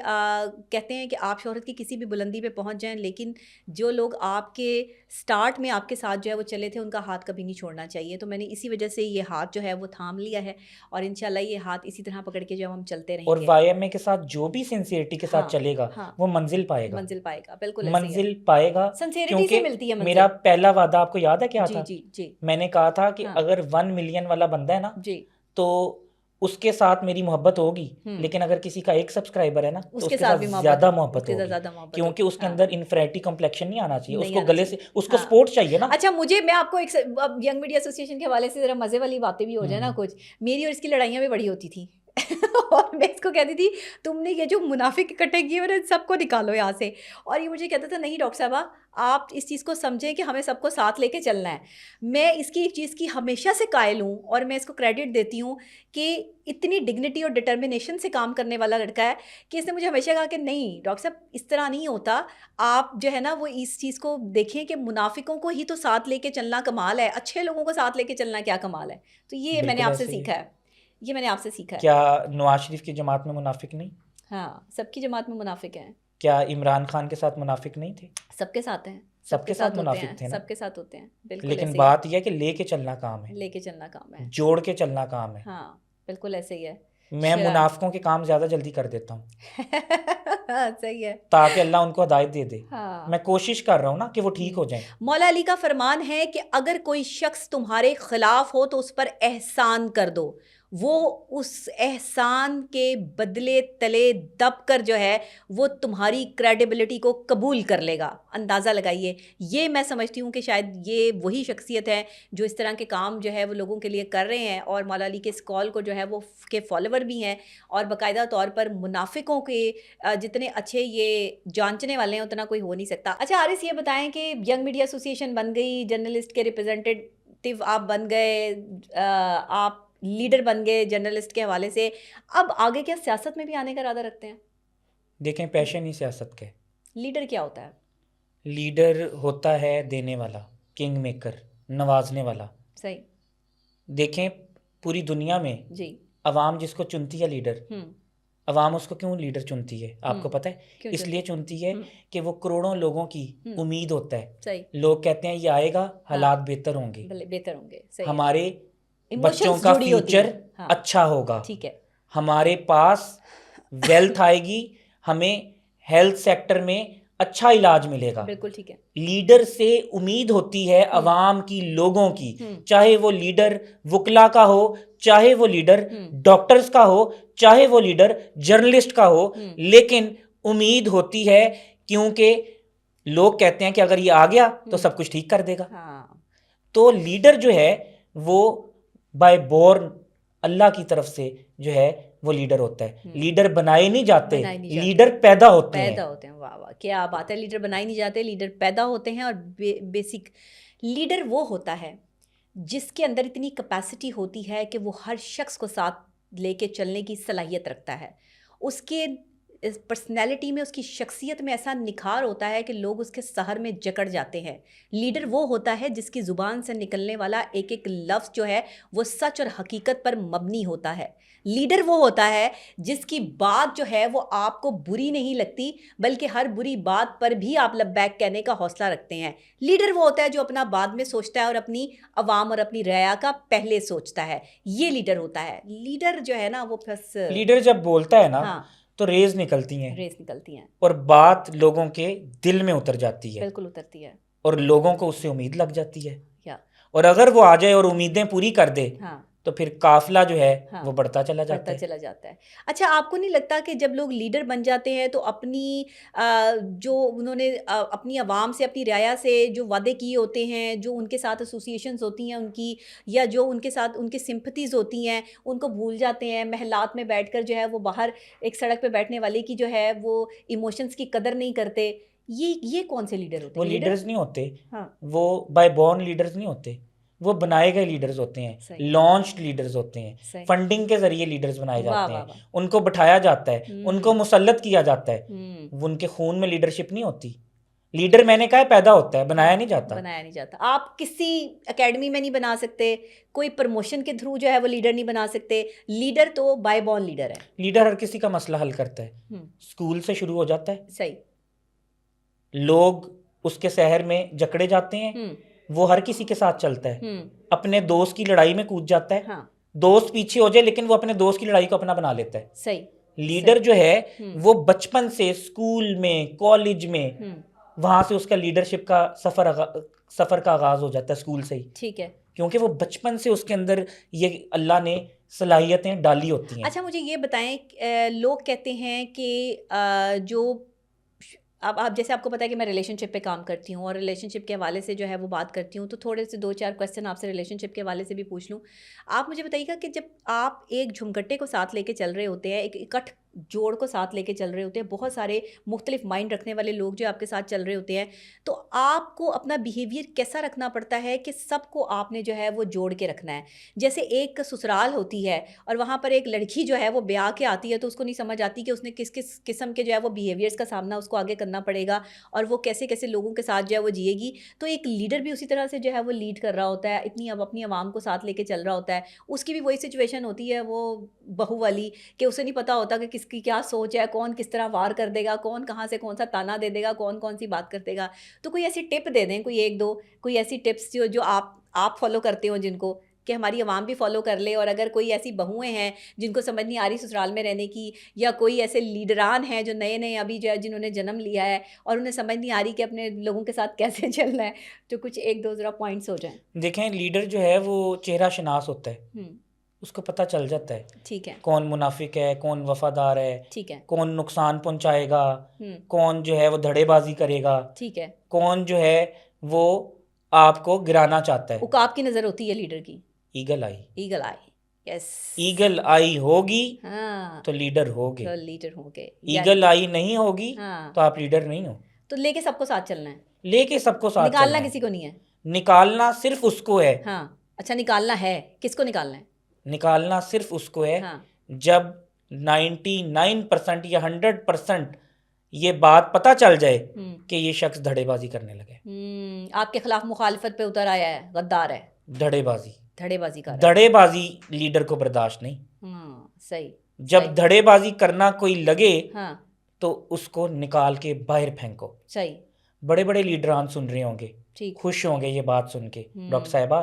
کہتے ہیں کہ آپ شہرت کی کسی بھی بلندی پہ پہنچ جائیں, لیکن جو لوگ آپ کے سٹارٹ میں آپ کے ساتھ جو ہے وہ چلے تھے, ان کا ہاتھ کبھی نہیں چھوڑنا چاہیے. تو میں نے اسی وجہ سے یہ ہاتھ جو ہے وہ تھام لیا ہے, اور انشاءاللہ یہ ہاتھ اسی طرح پکڑ کے جو ہم چلتے رہیں گے. اور وائی ایم اے کے ساتھ جو بھی سنسیئرٹی کے ساتھ چلے گا وہ منزل پائے گا, منزل پائے گا. بالکل منزل پائے گا. سنسیئرٹی سے ملتی ہے منزل. میرا پہلا وعدہ آپ کو یاد ہے کیا تھا؟ جی جی, میں نے کہا تھا کہ اگر 1 ملین والا بندہ ہے نا, تو اس کے ساتھ میری محبت ہوگی, لیکن اگر کسی کا 1 سبسکرائبر ہے نا, تو اس کے ساتھ زیادہ محبت ہوگی, کیونکہ اس کے اندر انفریٹی کمپلیکشن نہیں آنا چاہیے, اس کو گلے سے اس کو سپورٹ چاہیے نا. اچھا, میں آپ کو ایک ینگ میڈیا ایسوسی ایشن کے حوالے سے ذرا مزے والی باتیں بھی ہو جائے نا کچھ. میری اور اس کی لڑائیاں بھی بڑی ہوتی تھیں, اور میں اس کو کہتی تھی تم نے یہ جو منافق اکٹھے کیے ہوئے سب کو نکالو یہاں سے. اور یہ مجھے کہتا تھا نہیں ڈاکٹر صاحبہ, آپ اس چیز کو سمجھیں کہ ہمیں سب کو ساتھ لے کے چلنا ہے. میں اس کی ایک چیز کی ہمیشہ سے قائل ہوں, اور میں اس کو کریڈٹ دیتی ہوں کہ اتنی ڈگنیٹی اور ڈٹرمنیشن سے کام کرنے والا لڑکا ہے, کہ اس نے مجھے ہمیشہ کہا کہ نہیں ڈاکٹر صاحب اس طرح نہیں ہوتا, آپ جو ہے نا وہ اس چیز کو دیکھیں کہ منافقوں کو ہی تو ساتھ لے کے چلنا کمال ہے, اچھے لوگوں کو ساتھ لے کے چلنا کیا کمال ہے. تو یہ میں نے آپ سے سیکھا ہے, یہ میں نے آپ سے سیکھا ہے. کیا نواز شریف کی جماعت میں منافق نہیں؟ ہاں, سب کی جماعت میں منافق ہیں. کیا عمران خان کے ساتھ منافق نہیں تھے؟ سب کے ساتھ ہیں, سب کے ساتھ منافق تھے نا, سب کے ساتھ ہوتے ہیں. بالکل. لیکن بات یہ ہے کہ لے کے چلنا کام ہے, لے کے چلنا کام ہے, جوڑ کے چلنا کام ہے. ہاں بالکل ایسے ہی ہے. میں منافقوں کے کام زیادہ جلدی کر دیتا ہوں, صحیح ہے, تاکہ اللہ ان کو ہدایت دے دے. میں کوشش کر رہا ہوں نا کہ وہ ٹھیک ہو جائیں. مولا علی کا فرمان ہے کہ اگر کوئی شخص تمہارے خلاف ہو تو اس پر احسان کر دو, وہ اس احسان کے بدلے تلے دب کر جو ہے وہ تمہاری کریڈیبلٹی کو قبول کر لے گا. اندازہ لگائیے, یہ میں سمجھتی ہوں کہ شاید یہ وہی شخصیت ہے جو اس طرح کے کام جو ہے وہ لوگوں کے لیے کر رہے ہیں, اور مولا علی کے اس کال کو جو ہے وہ کے فالوور بھی ہیں, اور باقاعدہ طور پر منافقوں کے جتنے اچھے یہ جانچنے والے ہیں اتنا کوئی ہو نہیں سکتا. اچھا حارث, یہ بتائیں کہ ینگ میڈیا ایسوسی ایشن بن گئی, جرنلسٹ کے ریپرزینٹیو آپ بن گئے, آپ لیڈر بن گئے جرنلسٹ کے حوالے سے, اب آگے کیا سیاست میں بھی آنے کا ارادہ رکھتے ہیں؟ دیکھیں, پیشن ہی سیاست کا ہے. لیڈر کیا ہوتا ہے؟ لیڈر ہوتا ہے دینے والا, کنگ میکر, نوازنے والا. صحیح. دیکھیں پوری دنیا میں جی عوام جس کو چنتی ہے لیڈر, عوام اس کو کیوں لیڈر چنتی ہے آپ کو پتہ ہے؟ اس لیے چنتی ہے کہ وہ کروڑوں لوگوں کی امید ہوتا ہے. صحیح. لوگ کہتے ہیں یہ آئے گا حالات بہتر ہوں گے, بہتر ہوں گے, ہمارے بچوں کا فیوچر اچھا ہوگا, ٹھیک ہے, ہمارے پاس ویلتھ آئے گی, ہمیں ہیلتھ سیکٹر میں اچھا علاج ملے گا. بالکل ٹھیک ہے. لیڈر سے امید ہوتی ہے عوام کی, لوگوں کی, چاہے وہ لیڈر وکلا کا ہو, چاہے وہ لیڈر ڈاکٹرز کا ہو, چاہے وہ لیڈر جرنلسٹ کا ہو, لیکن امید ہوتی ہے کیونکہ لوگ کہتے ہیں کہ اگر یہ آ گیا تو سب کچھ ٹھیک کر دے گا. تو لیڈر جو ہے وہ بائی بورن اللہ کی طرف سے جو ہے وہ لیڈر ہوتا ہے. لیڈر بنائے نہیں جاتے, لیڈر پیدا ہوتے ہیں. واہ واہ کیا بات ہے. لیڈر بنائے نہیں جاتے, لیڈر پیدا ہوتے ہیں. اور بیسک لیڈر وہ ہوتا ہے جس کے اندر اتنی کیپیسٹی ہوتی ہے کہ وہ ہر شخص کو ساتھ لے کے چلنے کی صلاحیت رکھتا ہے. اس کے پرسنالٹی میں, اس کی شخصیت میں ایسا نکھار ہوتا ہے کہ لوگ اس کے سحر میں جکڑ جاتے ہیں. لیڈر وہ ہوتا ہے جس کی زبان سے نکلنے والا ایک ایک لفظ جو ہے وہ سچ اور حقیقت پر مبنی ہوتا ہے. لیڈر وہ ہوتا ہے جس کی بات جو ہے وہ آپ کو بری نہیں لگتی, بلکہ ہر بری بات پر بھی آپ لبیک کہنے کا حوصلہ رکھتے ہیں. لیڈر وہ ہوتا ہے جو اپنا بعد میں سوچتا ہے اور اپنی عوام اور اپنی رعایا کا پہلے سوچتا ہے. یہ لیڈر ہوتا ہے. لیڈر جو ہے نا وہ بس لیڈر جب بولتا ہے نا تو ریز نکلتی ہیں اور بات لوگوں کے دل میں اتر جاتی ہے. بالکل اترتی ہے. اور لوگوں کو اس سے امید لگ جاتی ہے. اور اگر وہ آ جائے اور امیدیں پوری کر دے تو پھر قافلہ جو ہے وہ بڑھتا چلا جاتا ہے. اچھا آپ کو نہیں لگتا کہ جب لوگ لیڈر بن جاتے ہیں تو اپنی جو انہوں نے اپنی عوام سے, اپنی رعایا سے جو وعدے کیے ہوتے ہیں, جو ان کے ساتھ ایسوسیشنز ہوتی ہیں ان کی, یا جو ان کے ساتھ ان کی سمپتھیز ہوتی ہیں, ان کو بھول جاتے ہیں. محلات میں بیٹھ کر جو ہے وہ باہر ایک سڑک پہ بیٹھنے والے کی جو ہے وہ ایموشنز کی قدر نہیں کرتے. یہ کون سے لیڈر ہوتے ہیں؟ وہ لیڈرز نہیں ہوتے, وہ بائی بورن لیڈرز نہیں ہوتے, وہ بنائے گئے لیڈرز ہوتے ہیں, لانچڈ لیڈرز ہوتے ہیں. فنڈنگ کے ذریعے لیڈرز بنائے جاتے ہیں, ان کو بٹھایا جاتا ہے, ان کو مسلط کیا جاتا ہے. ان کے خون میں لیڈرشپ نہیں ہوتی. لیڈر میں نے کہا ہے پیدا ہوتا ہے, بنایا نہیں جاتا. آپ کسی اکیڈمی میں نہیں بنا سکتے, کوئی پروموشن کے تھرو جو ہے وہ لیڈر نہیں بنا سکتے. لیڈر تو بائی بورن لیڈر ہے. لیڈر ہر کسی کا مسئلہ حل کرتا ہے. اسکول سے شروع ہو جاتا ہے. صحیح. لوگ اس کے شہر میں جکڑے جاتے ہیں, وہ ہر کسی کے ساتھ چلتا ہے, اپنے دوست کی لڑائی میں کود جاتا ہے. دوست پیچھے ہو جائے لیکن وہ اپنے دوست کی لڑائی کو اپنا بنا لیتا ہے. صحیح. لیڈر جو ہے وہ بچپن سے اسکول میں, کالج میں, وہاں سے اس کا لیڈرشپ کا سفر کا آغاز ہو جاتا ہے اسکول سے ہی. ٹھیک ہے. کیونکہ وہ بچپن سے اس کے اندر یہ اللہ نے صلاحیتیں ڈالی ہوتی ہیں. اچھا مجھے یہ بتائیں, لوگ کہتے ہیں کہ جو اب جیسے آپ کو پتا ہے کہ میں ریلیشن شپ پہ کام کرتی ہوں اور ریلیشن شپ کے حوالے سے جو ہے وہ بات کرتی ہوں, تو تھوڑے سے 2-4 کویسچن آپ سے ریلیشن شپ کے حوالے سے بھی پوچھ لوں. آپ مجھے بتائیے گا کہ جب آپ ایک جھمگٹے کو ساتھ لے کے چل رہے ہوتے ہیں, ایک اکٹھ جوڑ کو ساتھ لے کے چل رہے ہوتے ہیں, بہت سارے مختلف مائنڈ رکھنے والے لوگ جو آپ کے ساتھ چل رہے ہوتے ہیں, تو آپ کو اپنا بیہیویئر کیسا رکھنا پڑتا ہے کہ سب کو آپ نے جو ہے وہ جوڑ کے رکھنا ہے؟ جیسے ایک سسرال ہوتی ہے اور وہاں پر ایک لڑکی جو ہے وہ بیاہ کے آتی ہے, تو اس کو نہیں سمجھ آتی کہ اس نے کس کس قسم کے جو ہے وہ بیہیویئرس کا سامنا اس کو آگے کرنا پڑے گا اور وہ کیسے کیسے لوگوں کے ساتھ جو ہے وہ جیے گی. تو ایک لیڈر بھی اسی طرح سے جو ہے وہ لیڈ کر رہا ہوتا ہے, اب اپنی عوام کو ساتھ لے کے چل رہا ہوتا ہے. اس کی بھی وہی سچویشن ہوتی ہے وہ بہو والی, کہ اسے نہیں پتہ ہوتا کہ کس کی کیا سوچ ہے, کون کس طرح وار کر دے گا, کون کہاں سے کون سا تانا دے دے گا, کون سی بات کر دے گا. تو کوئی ایسی ٹپ دے دیں, کوئی ایسی ٹپس جو آپ فالو کرتے ہوں, جن کو کہ ہماری عوام بھی فالو کر لے. اور اگر کوئی ایسی بہویں ہیں جن کو سمجھ نہیں آ رہی سسرال میں رہنے کی, یا کوئی ایسے لیڈران ہیں جو نئے ابھی جو ہے جنہوں نے جنم لیا ہے اور انہیں سمجھ نہیں آ رہی کہ اپنے لوگوں کے ساتھ کیسے چلنا ہے, تو کچھ 1-2 ذرا پوائنٹس ہو جائیں. دیکھیں, لیڈر جو ہے وہ چہرہ شناس ہوتا ہے, اس کو پتہ چل جاتا ہے. ٹھیک ہے. کون منافق ہے, کون وفادار ہے. ٹھیک ہے. کون نقصان پہنچائے گا, کون جو ہے وہ دھڑے بازی کرے گا. ٹھیک ہے. کون جو ہے وہ آپ کو گرانا چاہتا ہے. عقاب کی نظر ہوتی ہے لیڈر کی. ایگل آئی. یس, ایگل آئی ہوگی تو لیڈر ہوگے. ایگل آئی نہیں ہوگی تو آپ لیڈر نہیں ہو. تو لے کے سب کو ساتھ چلنا ہے. لے کے سب کو ساتھ نکالنا کسی کو نہیں ہے. نکالنا صرف اس کو ہے. ہاں اچھا, نکالنا ہے, کس کو نکالنا ہے؟ نکالنا صرف اس کو ہے جب 99% یا 100% یہ بات پتہ چل جائے کہ یہ شخص دھڑے بازی کرنے لگے, آپ کے خلاف مخالفت پہ اتر آیا ہے, غدار ہے. دھڑے بازی کا دھڑے بازی لیڈر کو برداشت نہیں. صحیح. جب دھڑے بازی کرنا کوئی لگے تو اس کو نکال کے باہر پھینکو. صحیح. بڑے بڑے لیڈران سن رہے ہوں گے, خوش ہوں گے یہ بات سن کے, ڈاکٹر صاحبہ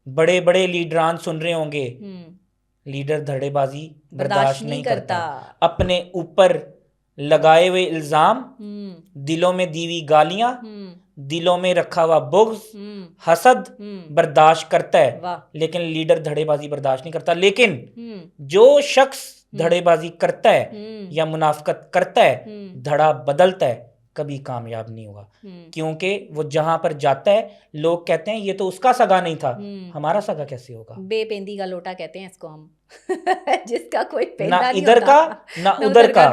بڑے بڑے لیڈران سن رہے ہوں گے, لیڈر دھڑے بازی برداشت نہیں کرتا، اپنے اوپر لگائے ہوئے الزام، دلوں میں دی ہوئی گالیاں، دلوں میں رکھا ہوا بغض، حسد برداشت کرتا ہے، لیکن لیڈر دھڑے بازی برداشت نہیں کرتا. لیکن جو شخص دھڑے بازی کرتا ہے یا منافقت کرتا ہے، دھڑا بدلتا ہے، کبھی کامیاب نہیں ہوگا. کیونکہ وہ جہاں پر جاتا ہے لوگ کہتے ہیں یہ تو اس کا سگا نہیں تھا، ہمارا سگا کیسے ہوگا. بے پیندی کا لوٹا کہتے ہیں اس کو ہم، جس کا کوئی نہ پیندا نہیں ادھر کا نہ ادھر کا،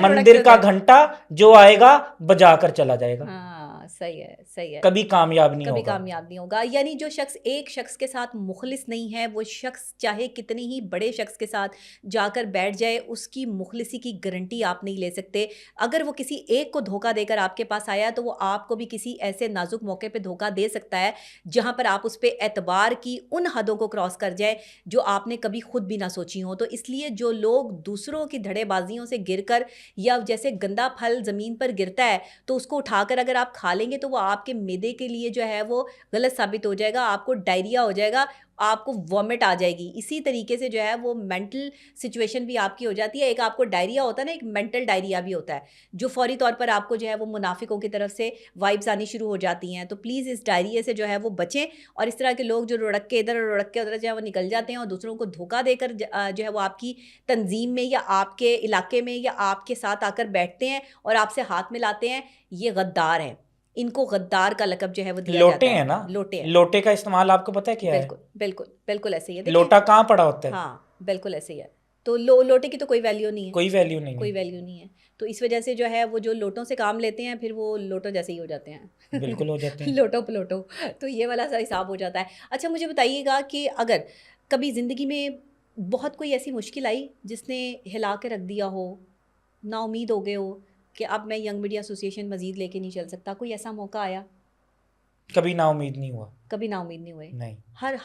مندر کا گھنٹا جو آئے گا بجا کر چلا جائے گا. ہاں صحیح ہے، صحیح ہے، کبھی کامیاب نہیں کبھی ہوگا. کامیاب نہیں ہوگا. یعنی جو شخص ایک شخص کے ساتھ مخلص نہیں ہے، وہ شخص چاہے کتنی ہی بڑے شخص کے ساتھ جا کر بیٹھ جائے، اس کی مخلصی کی گارنٹی آپ نہیں لے سکتے. اگر وہ کسی ایک کو دھوکہ دے کر آپ کے پاس آیا تو وہ آپ کو بھی کسی ایسے نازک موقع پہ دھوکہ دے سکتا ہے جہاں پر آپ اس پہ اعتبار کی ان حدوں کو کراس کر جائے جو آپ نے کبھی خود بھی نہ سوچی ہوں. تو اس لیے جو لوگ دوسروں کی دھڑے بازیوں سے گر کر، یا جیسے گندا پھل زمین پر گرتا ہے تو اس کو اٹھا کر اگر آپ کھا لیں گے تو وہ آپ کے معدے کے لیے جو ہے وہ غلط ثابت ہو جائے گا، آپ کو ڈائریا ہو جائے گا، آپ کو وامٹ آ جائے گی. اسی طریقے سے جو ہے وہ مینٹل سچویشن بھی آپ کی ہو جاتی ہے. ایک آپ کو ڈائریا ہوتا ہے نا، ایک مینٹل ڈائریا بھی ہوتا ہے جو فوری طور پر آپ کو جو ہے وہ منافقوں کی طرف سے وائبس آنی شروع ہو جاتی ہیں. تو پلیز اس ڈائریے سے جو ہے وہ بچیں، اور اس طرح کے لوگ جو رڑک کے ادھر اور رڑک کے ادھر جو ہے وہ نکل جاتے ہیں اور دوسروں کو دھوکہ دے کر جو ہے وہ آپ کی تنظیم میں یا آپ کے علاقے میں یا آپ کے ساتھ آ کر بیٹھتے ہیں اور آپ سے ہاتھ ملاتے ہیں، یہ غدار ہیں. ان کو غدار کا لقب جو ہے وہ دیا جاتا ہے. لوٹے ہیں نا، لوٹے ہیں. لوٹے کا استعمال آپ کو پتہ ہے کیا ہے؟ بالکل بالکل بالکل ایسے ہی ہے. لوٹا کہاں پڑا ہوتا ہے؟ ہاں بالکل ایسے ہی ہے. تو لوٹے کی تو کوئی ویلیو نہیں ہے، کوئی ویلیو نہیں، کوئی ویلیو نہیں ہے. تو اس وجہ سے جو ہے وہ جو لوٹوں سے کام لیتے ہیں پھر وہ لوٹو جیسے ہی ہو جاتے ہیں. بالکل ہو جاتے ہیں، لوٹو پلوٹو. تو یہ والا سا حساب ہو جاتا ہے. اچھا مجھے بتائیے گا کہ اگر کبھی زندگی میں بہت کوئی ایسی مشکل آئی جس نے ہلا کے رکھ دیا ہو، نا امید ہو گئے ہو کہ اب میں ینگ میڈیا ایسوسی ایشن مزید لے کے نہیں چل سکتا، کوئی ایسا موقع آیا؟ کبھی نا امید نہیں ہوا، کبھی نا امید نہیں ہوئے. نہیں.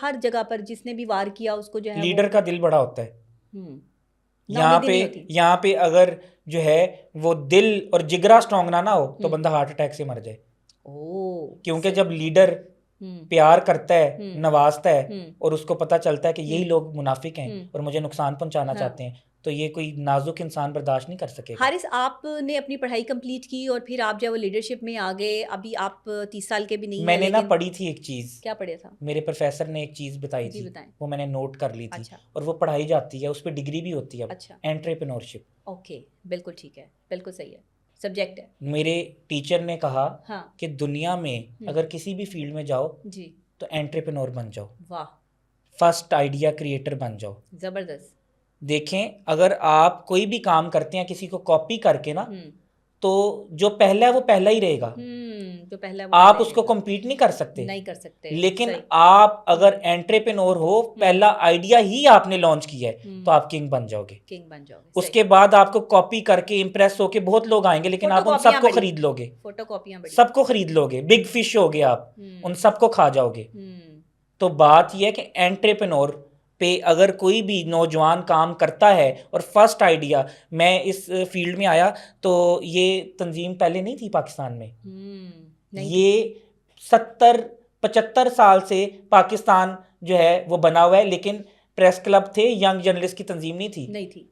ہر جگہ پر جس نے بھی وار کیا اس کو جو ہے لیڈر کا دل بڑا ہوتا ہے. یہاں پہ اگر جو ہے وہ دل اور جگرا اسٹرانگ نہ ہو تو بندہ ہارٹ اٹیک سے مر جائے. کیونکہ جب لیڈر پیار کرتا ہے، نوازتا ہے، اور اس کو پتہ چلتا ہے کہ یہی لوگ منافق ہیں اور مجھے نقصان پہنچانا چاہتے ہیں، تو یہ کوئی نازک انسان برداشت نہیں کر سکے گا. حارث، آپ نے اپنی پڑھائی کمپلیٹ کی اور پھر آپ جو وہ لیڈرشپ میں آ گئے. ابھی آپ 30 سال کے بھی نہیں ہیں. میں نے نا پڑھی تھی ایک چیز. کیا پڑھا تھا؟ میرے پروفیسر نے ایک چیز بتائی تھی، وہ میں نے نوٹ کر لی تھی، اور وہ پڑھائی جاتی ہے، اس پہ ڈگری بھی ہوتی ہے. انٹرپرینورشپ. اوکے، بالکل ٹھیک ہے، بالکل صحیح ہے، سبجیکٹ ہے. میرے ٹیچر نے کہا کہ دنیا میں اگر کسی بھی فیلڈ میں جاؤ تو انٹرپرینور بن جاؤ. واہ. فرسٹ آئیڈیا کریٹر بن جاؤ. زبردست. دیکھیں اگر آپ کوئی بھی کام کرتے ہیں کسی کو کاپی کر کے نا، تو جو پہلا ہے وہ پہلا ہی رہے گا. جو پہلا آپ اس کو کمپیٹ نہیں کر سکتے. لیکن آپ اگر انٹرپرینور ہو، پہلا آئیڈیا ہی آپ نے لانچ کیا ہے، تو آپ کنگ بن جاؤ گے. اس کے بعد آپ کو کاپی کر کے امپریس ہو کے بہت لوگ آئیں گے، لیکن آپ ان سب کو خرید لو گے. سب کو خرید لو گے، بگ فش ہو گے آپ، ان سب کو کھا جاؤ گے. تو بات یہ ہے کہ انٹرپرینور پہ اگر کوئی بھی نوجوان کام کرتا ہے اور فرسٹ آئیڈیا، میں اس فیلڈ میں آیا تو یہ تنظیم پہلے نہیں تھی پاکستان میں. یہ 70-75 سال سے پاکستان جو ہے وہ بنا ہوا ہے، لیکن پریس کلب تھے، ینگ جرنلسٹ کی تنظیم نہیں تھی.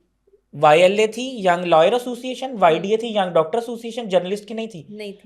وائی ایل اے تھی، ینگ لائر ایسوسی ایشن، وائی ڈی اے تھی، ینگ ڈاکٹر ایسوسی ایشن، جرنلسٹ کی نہیں تھی.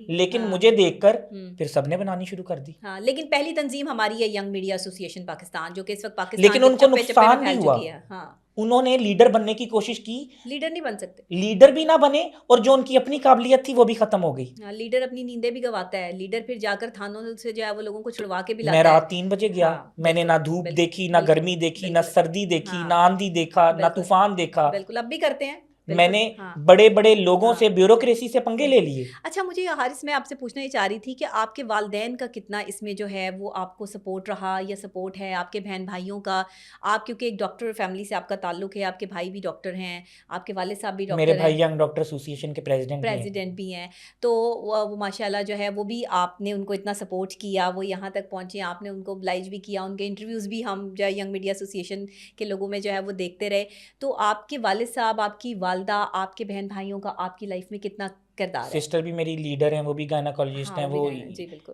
لیکن مجھے دیکھ کر پھر سب نے بنانی شروع کر دی. ہاں، لیکن پہلی تنظیم ہماری ہے ینگ میڈیا ایسوسی ایشن پاکستان، جو کہ اس وقت پاکستان لیکن ان کو نقصان نہیں ہوا. انہوں نے لیڈر بننے کی کوشش کی، لیڈر نہیں بن سکتے، لیڈر بھی نہ بنے، اور جو ان کی اپنی قابلیت تھی وہ بھی ختم ہو گئی. لیڈر اپنی نیندیں بھی گواتا ہے. لیڈر پھر جا کر تھانوں سے جو ہے وہ لوگوں کو چھڑوا کے بھی لاتا ہے. میں رات 3 بجے گیا، میں نے نہ دھوپ دیکھی، نہ گرمی دیکھی، نہ سردی دیکھی، نہ آندھی دیکھا، نہ طوفان دیکھا. بالکل، اب بھی کرتے ہیں. میں نے بڑے بڑے لوگوں سے بیوروکریسی سے پنگے لے لیے. اچھا، مجھے حارث میں آپ سے پوچھنا ہی چاہ رہی تھی کہ آپ کے والدین کا کتنا اس میں جو ہے وہ آپ کو سپورٹ رہا یا سپورٹ ہے؟ آپ کے بہن بھائیوں کا؟ آپ کیونکہ ایک ڈاکٹر فیملی سے آپ کا تعلق ہے، آپ کے بھائی بھی ڈاکٹر ہیں، آپ کے والد صاحب بھی ڈاکٹر ہیں، میرے بھائی ینگ ڈاکٹر ایسوسی ایشن کے پریزیڈنٹ بھی ہیں. تو وہ ماشاءاللہ جو ہے وہ بھی آپ نے ان کو اتنا سپورٹ کیا، وہ یہاں تک پہنچے، آپ نے ان کو oblige بھی کیا، ان کے انٹرویوز بھی ہم جو ہے ینگ میڈیا ایسوسی ایشن کے لوگوں میں جو ہے وہ دیکھتے رہے. تو آپ کے والد صاحب، آپ کی والدہ، آپ کے بہن بھائیوں کا آپ کی لائف میں کتنا کردار ہے؟ سسٹر بھی میری لیڈر ہیں، وہ بھی گائنیکالوجسٹ ہیں، وہ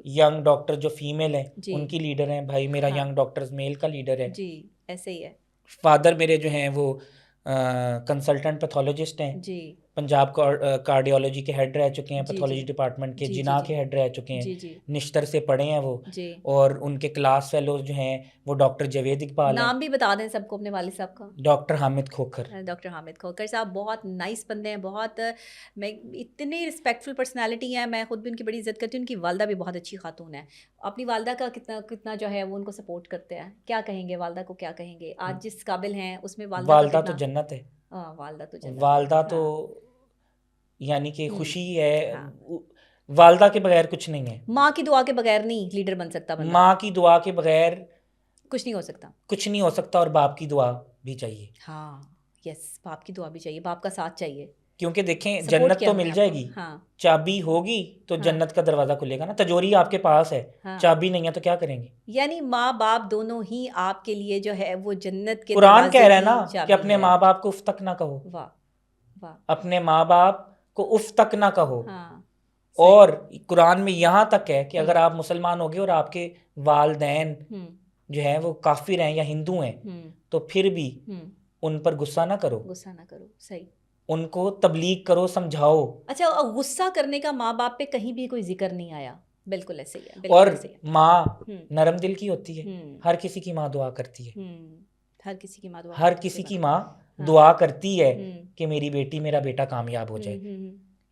ینگ ڈاکٹر جو فیمیل ہیں ان کی لیڈر ہیں. بھائی میرا ینگ ڈاکٹرز میل کا لیڈر ہے. جی ایسے ہی ہے. فادر میرے جو ہیں وہ کنسلٹنٹ پیتھولوجسٹ ہیں جی، پنجاب کارڈیولوجی کے ہیڈ رہ چکے ہیں، جی پیتھولوجی جی ڈپارٹمنٹ کے جی جی جناح جی کے ہیڈ رہ چکے ہیں، جی جی نشتر سے پڑھے ہیں وہ، جی، اور ان کے کلاس فیلوز جو ہیں وہ ڈاکٹر جاوید اقبال ہیں، نام بھی بتا دیں سب کو اپنے والد صاحب کا. ڈاکٹر حامد کھوکھر. ڈاکٹر حامد کھوکھر صاحب بہت نائس بندے ہیں، بہت میں اتنی رسپیکٹفل پرسنالٹی ہیں، میں خود بھی ان کی بڑی عزت کرتی ہوں. ان کی والدہ بھی بہت اچھی خاتون ہے. اپنی والدہ کا کتنا جو ہے وہ ان کو سپورٹ کرتے ہیں. کیا کہیں گے والدہ کو، کیا کہیں گے آج جس قابل ہیں اس میں والدہ والدہ کا تو کتنا؟ جنت ہے، والدہ تو جنت ہے. والدہ تو ہاں یعنی کہ خوشی ہے. ہاں، والدہ کے بغیر کچھ نہیں ہے. ماں کی دعا کے بغیر نہیں لیڈر بن سکتا بندہ. ماں کی دعا کے بغیر کچھ نہیں ہو سکتا، کچھ نہیں ہو سکتا. اور باپ کی دعا بھی چاہیے. ہاں یس، باپ کی دعا بھی چاہیے، باپ کا ساتھ چاہیے. کیونکہ دیکھیں سپورٹ جنت کیا تو انہوں نے مل آپ جائے کو. گی، ہاں چابی ہوگی تو ہاں جنت کا دروازہ کھلے گا نا. تجوری آپ کے پاس ہے، ہاں، چابی نہیں ہے تو کیا کریں گے؟ یعنی ماں باپ دونوں ہی آپ کے لیے جو ہے وہ جنت کے قرآن کہہ دروازے رہا ہے کی نا کہ چابی اپنے ہے. ماں باپ کو اف تک نہ کہو. واہ واہ، اپنے ماں باپ کو اف تک نہ کہو. ہاں اور قرآن میں یہاں تک ہے کہ اگر آپ مسلمان ہوگے اور آپ کے والدین جو ہیں وہ کافر ہیں یا ہندو ہیں تو پھر بھی ان پر غصہ نہ کرو، غصہ نہ کرو. صحیح، ان کو تبلیغ کرو، سمجھاؤ. اچھا غصہ کرنے کا ماں باپ پہ کہیں بھی کوئی ذکر نہیں آیا. بالکل ایسے ہی ہے، اور بالکل ایسے ہی ہے. ماں نرم دل کی ہوتی ہے. ہوں ہر کسی کی ماں دعا کرتی ہے، ہر کسی کی ماں دعا ہر کرتی ہے. کسی کی ماں دعا کرتی ہے کہ میری بیٹی میرا بیٹا کامیاب ہو جائے.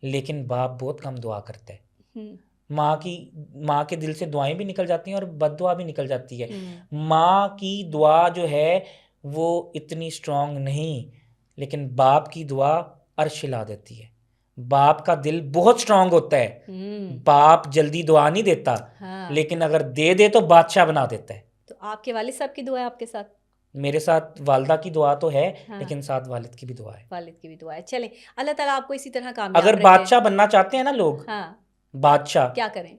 لیکن باپ بہت کم دعا کرتا ہے. ماں کے دل سے دعائیں بھی نکل جاتی ہیں اور بد دعا بھی نکل جاتی ہے. ماں کی دعا جو ہے وہ اتنی اسٹرانگ نہیں، لیکن باپ کی دعا عرش ہلا دیتی ہے. باپ کا دل بہت اسٹرانگ ہوتا ہے. باپ جلدی دعا نہیں دیتا، لیکن اگر دے دے تو بادشاہ بنا دیتا ہے. تو آپ کے والد صاحب کی دعا ہے آپ کے ساتھ؟ میرے ساتھ والدہ کی دعا تو ہے، لیکن ساتھ والد کی بھی دعا ہے. والد کی بھی دعا ہے. چلیں اللہ تعالیٰ آپ کو اسی طرح کامیاب اگر رکھے. بادشاہ بننا چاہتے ہیں نا لوگ، بادشاہ، کیا کریں؟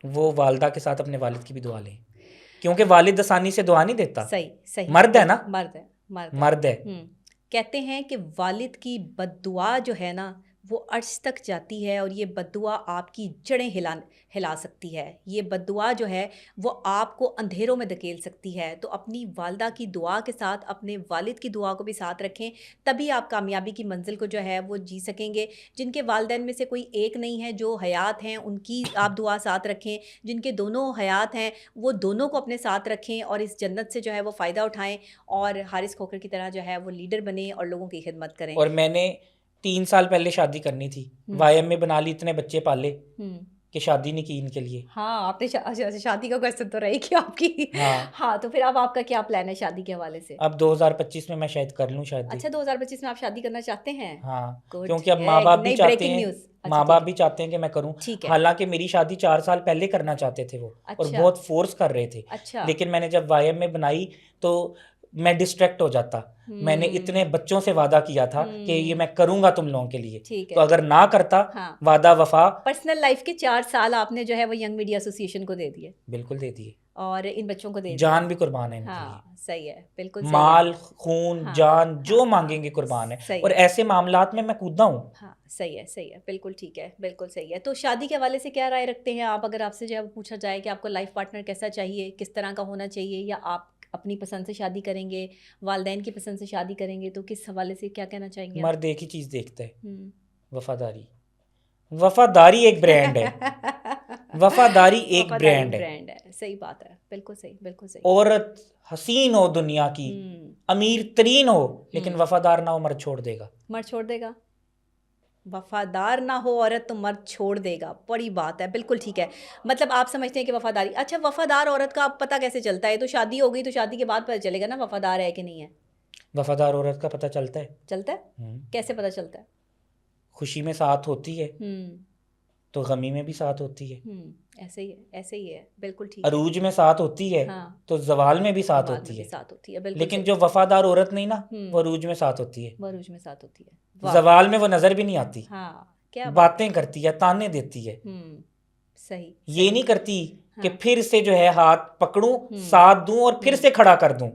وہ والدہ کے ساتھ اپنے والد کی بھی دعا لیں، کیونکہ والد آسانی سے دعا نہیں دیتا. صحیح، مرد ہے نا، مرد ہے. کہتے ہیں کہ والد کی بد دعا جو ہے نا وہ عرش تک جاتی ہے، اور یہ بد دعا آپ کی جڑیں ہلا سکتی ہے. یہ بد دعا جو ہے وہ آپ کو اندھیروں میں دھکیل سکتی ہے. تو اپنی والدہ کی دعا کے ساتھ اپنے والد کی دعا کو بھی ساتھ رکھیں، تبھی آپ کامیابی کی منزل کو جو ہے وہ جی سکیں گے. جن کے والدین میں سے کوئی ایک نہیں ہے، جو حیات ہیں، ان کی آپ دعا ساتھ رکھیں. جن کے دونوں حیات ہیں وہ دونوں کو اپنے ساتھ رکھیں اور اس جنت سے جو ہے وہ فائدہ اٹھائیں، اور حارث کھوکھر کی طرح جو ہے وہ لیڈر بنیں اور لوگوں کی خدمت کریں. اور میں نے 3 سال پہلے شادی کرنی تھی، وائی ایم میں بنا لی، اتنے بچے پالے کہ شادی نہیں کی ان کے لیے. ہاں، آپ نے شادی کا کوشچن تو رہی کہ آپ کی. ہاں، تو پھر اب آپ کا کیا پلان ہے شادی کے حوالے سے؟ اب 2025 میں شاید کر لوں شادی. اچھا، 2025 میں آپ شادی کرنا چاہتے ہیں؟ ہاں، کیونکہ اب ماں باپ بھی چاہتے ہیں، ماں باپ بھی چاہتے ہیں کہ میں کروں. حالانکہ میری شادی 4 سال پہلے کرنا چاہتے تھے وہ، اور بہت فورس کر رہے تھے. لیکن میں نے جب وائی ایم میں بنائی تو میں ڈسٹریکٹ ہو جاتا. میں نے اتنے بچوں سے وعدہ کیا تھا کہ یہ میں کروں گا تم لوگوں کے لیے، تو اگر نہ کرتا وعدہ وفا. پرسنل لائف کے 4 سال آپ نے جو ہے وہ ینگ میڈیا ایسوسی کو دے دیے. بالکل دے دیے، اور ان بچوں کو دے دیے. جان بھی قربان ہے ان کے لیے. ہاں صحیح ہے، بالکل مال، خون، جان جو مانگیں گے قربان ہے. اور ایسے معاملات میں کودا ہوں. ہاں صحیح ہے، بالکل ٹھیک ہے، بالکل صحیح ہے. تو شادی کے حوالے سے کیا رائے رکھتے ہیں آپ؟ اگر آپ سے جو ہے پوچھا جائے کہ آپ کو لائف پارٹنر کیسا چاہیے، کس طرح کا ہونا چاہیے، یا آپ اپنی پسند سے شادی کریں گے، والدین کی پسند سے شادی کریں گے، تو کس حوالے سے کیا کہنا چاہیں گے؟ مرد ایک ہی چیز دیکھتا ہے، وفاداری. وفاداری ایک برانڈ ہے. وفاداری ایک برانڈ ہے. صحیح بات ہے، بالکل صحیح، بالکل صحیح. عورت حسین ہو، دنیا کی امیر ترین ہو، لیکن وفادار نہ ہو، مرد چھوڑ دے گا. مرد چھوڑ دے گا. وفادار نہ ہو عورت تو مرد چھوڑ دے گا. بڑی بات ہے، بالکل ٹھیک ہے. مطلب آپ سمجھتے ہیں کہ وفاداری. اچھا، وفادار عورت کا پتہ کیسے چلتا ہے؟ تو شادی ہو گئی تو شادی کے بعد پتہ چلے گا نا وفادار ہے کہ نہیں ہے. وفادار عورت کا پتہ چلتا ہے. چلتا ہے؟ کیسے پتہ چلتا ہے؟ خوشی میں ساتھ ہوتی ہے تو غمی میں بھی ساتھ ہوتی ہے. ایسے ہی ہے، بالکل ٹھیک. عروج میں ساتھ ہوتی ہے تو زوال میں بھی ساتھ ہوتی ہے. لیکن جو وفادار عورت نہیں نا، وہ عروج میں ساتھ ہوتی ہے. زوال میں وہ نظر بھی نہیں آتی. باتیں کرتی ہے، تانے دیتی ہے. صحیح. یہ نہیں کرتی کہ پھر سے جو ہے ہاتھ پکڑوں، ساتھ دوں اور پھر سے کھڑا کر دوں.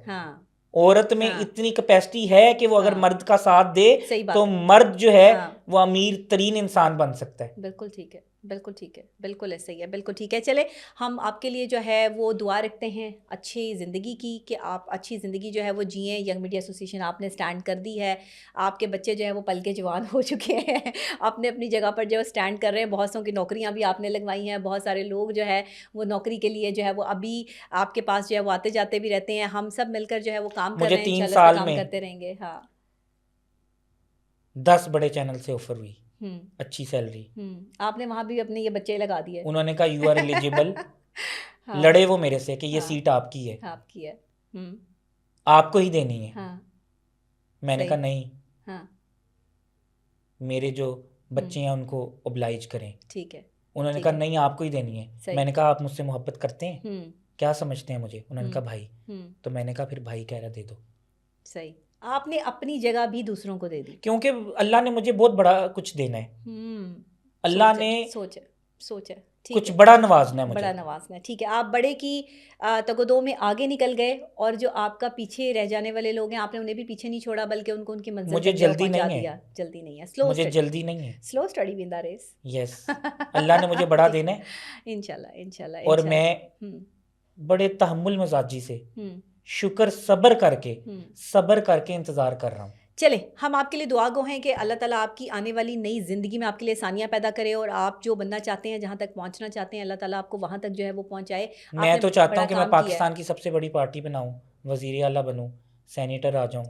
عورت میں اتنی کیپیسٹی ہے کہ وہ اگر مرد کا ساتھ دے تو مرد جو ہے وہ امیر ترین انسان بن سکتا ہے. بالکل ٹھیک ہے, بالکل ٹھیک ہے, بالکل ایسا ہی ہے, بالکل ٹھیک ہے. چلے ہم آپ کے لیے جو ہے وہ دعا رکھتے ہیں اچھی زندگی کی, کہ آپ اچھی زندگی جو ہے وہ جئیں. ینگ میڈیا ایسوسیشن آپ نے سٹینڈ کر دی ہے, آپ کے بچے جو ہے وہ پل کے جوان ہو چکے ہیں, اپنے اپنی جگہ پر جو ہے سٹینڈ کر رہے ہیں. بہت سوں کی نوکریاں بھی آپ نے لگوائی ہیں, بہت سارے لوگ جو ہے وہ نوکری کے لیے جو ہے وہ ابھی آپ کے پاس جو ہے وہ آتے جاتے بھی رہتے ہیں. ہم سب مل کر جو ہے وہ کام کر رہے ہیں, انشاءاللہ اس پہ کام کرتے رہیں گے. ہاں 10 بڑے چینل سے آفر ہوئی, اچھی سیلری. آپ نے وہاں بھی اپنے یہ بچے لگا دیے, انہوں نے کہا یو آر ایلیجیبل. لڑے وہ میرے سے کہ یہ سیٹ آپ کی ہے, آپ کی ہے, آپ کو ہی دینی ہے. میں نے کہا نہیں, میرے جو بچے ہیں ان کو اوبلائج کریں. ٹھیک ہے. انہوں نے کہا نہیں آپ کو ہی دینی ہے. میں نے کہا آپ مجھ سے محبت کرتے ہیں, کیا سمجھتے ہیں مجھے؟ انہوں نے کہا بھائی. تو میں نے کہا پھر بھائی کہہ رہا دے دو. صحیح, آپ نے اپنی جگہ بھی دوسروں کو دے دی, کیونکہ اللہ نے مجھے بہت بڑا کچھ دینا ہے. اللہ نے سوچ ہے کچھ بڑا نوازنا ہے مجھے, بڑا نوازنا ہے. ٹھیک ہے, آپ بڑے کی تگودو میں آگے نکل گئے, اور جو آپ کا پیچھے رہ جانے والے لوگ ہیں آپ نے انہیں بھی پیچھے نہیں چھوڑا, بلکہ ان کو ان کی منزل تک پہنچا دیا. جلدی نہیں ہے, مجھے جلدی نہیں ہے, سلو اسٹڈی ود دا ریس. یس, اللہ نے مجھے بڑا دینا ہے انشاءاللہ. اور میں بڑے تحمل مزاجی سے شکر صبر کر کے انتظار کر رہا ہوں. چلیں ہم آپ کے لیے دعا گو ہیں کہ اللہ تعالیٰ آپ کی آنے والی نئی زندگی میں آپ کے لیے آسانیاں پیدا کرے, اور آپ جو بننا چاہتے ہیں, جہاں تک پہنچنا چاہتے ہیں, اللہ تعالیٰ آپ کو وہاں تک جو ہے وہ پہنچائے. میں تو چاہتا ہوں کہ میں پاکستان کی سب سے بڑی پارٹی بناؤں, وزیر اعلیٰ بنوں, سینیٹر آ جاؤں,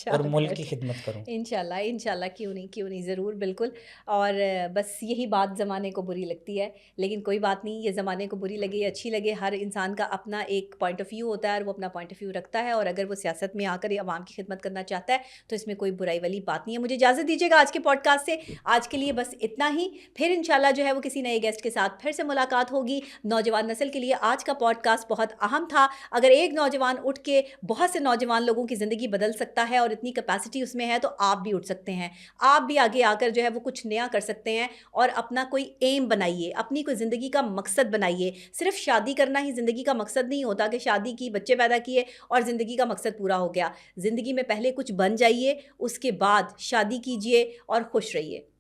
اور ملک کی خدمت کروں. انشاءاللہ کیوں نہیں, ضرور, بالکل. اور بس یہی بات زمانے کو بری لگتی ہے, لیکن کوئی بات نہیں, یہ زمانے کو بری لگے یا اچھی لگے, ہر انسان کا اپنا ایک پوائنٹ آف ویو ہوتا ہے, اور وہ اپنا پوائنٹ آف ویو رکھتا ہے, اور اگر وہ سیاست میں آ کر عوام کی خدمت کرنا چاہتا ہے تو اس میں کوئی برائی والی بات نہیں ہے. مجھے اجازت دیجیے گا آج کے پوڈ کاسٹ سے, آج کے لیے بس اتنا ہی. پھر انشاءاللہ جو ہے وہ کسی نئے گیسٹ کے ساتھ پھر سے ملاقات ہوگی. نوجوان نسل کے لیے آج کا پوڈ کاسٹ بہت اہم تھا. اگر ایک نوجوان اٹھ کے بہت سے نوجوان لوگوں کی زندگی بدل سکتا ہے, اور اتنی کیپیسٹی اس میں ہے, تو آپ بھی اٹھ سکتے ہیں. آپ بھی آگے آ کر جو ہے وہ کچھ نیا کر سکتے ہیں, اور اپنا کوئی ایم بنائیے, اپنی کوئی زندگی کا مقصد بنائیے. صرف شادی کرنا ہی زندگی کا مقصد نہیں ہوتا کہ شادی کی, بچے پیدا کیے اور زندگی کا مقصد پورا ہو گیا. زندگی میں پہلے کچھ بن جائیے, اس کے بعد شادی کیجیے اور خوش رہیے.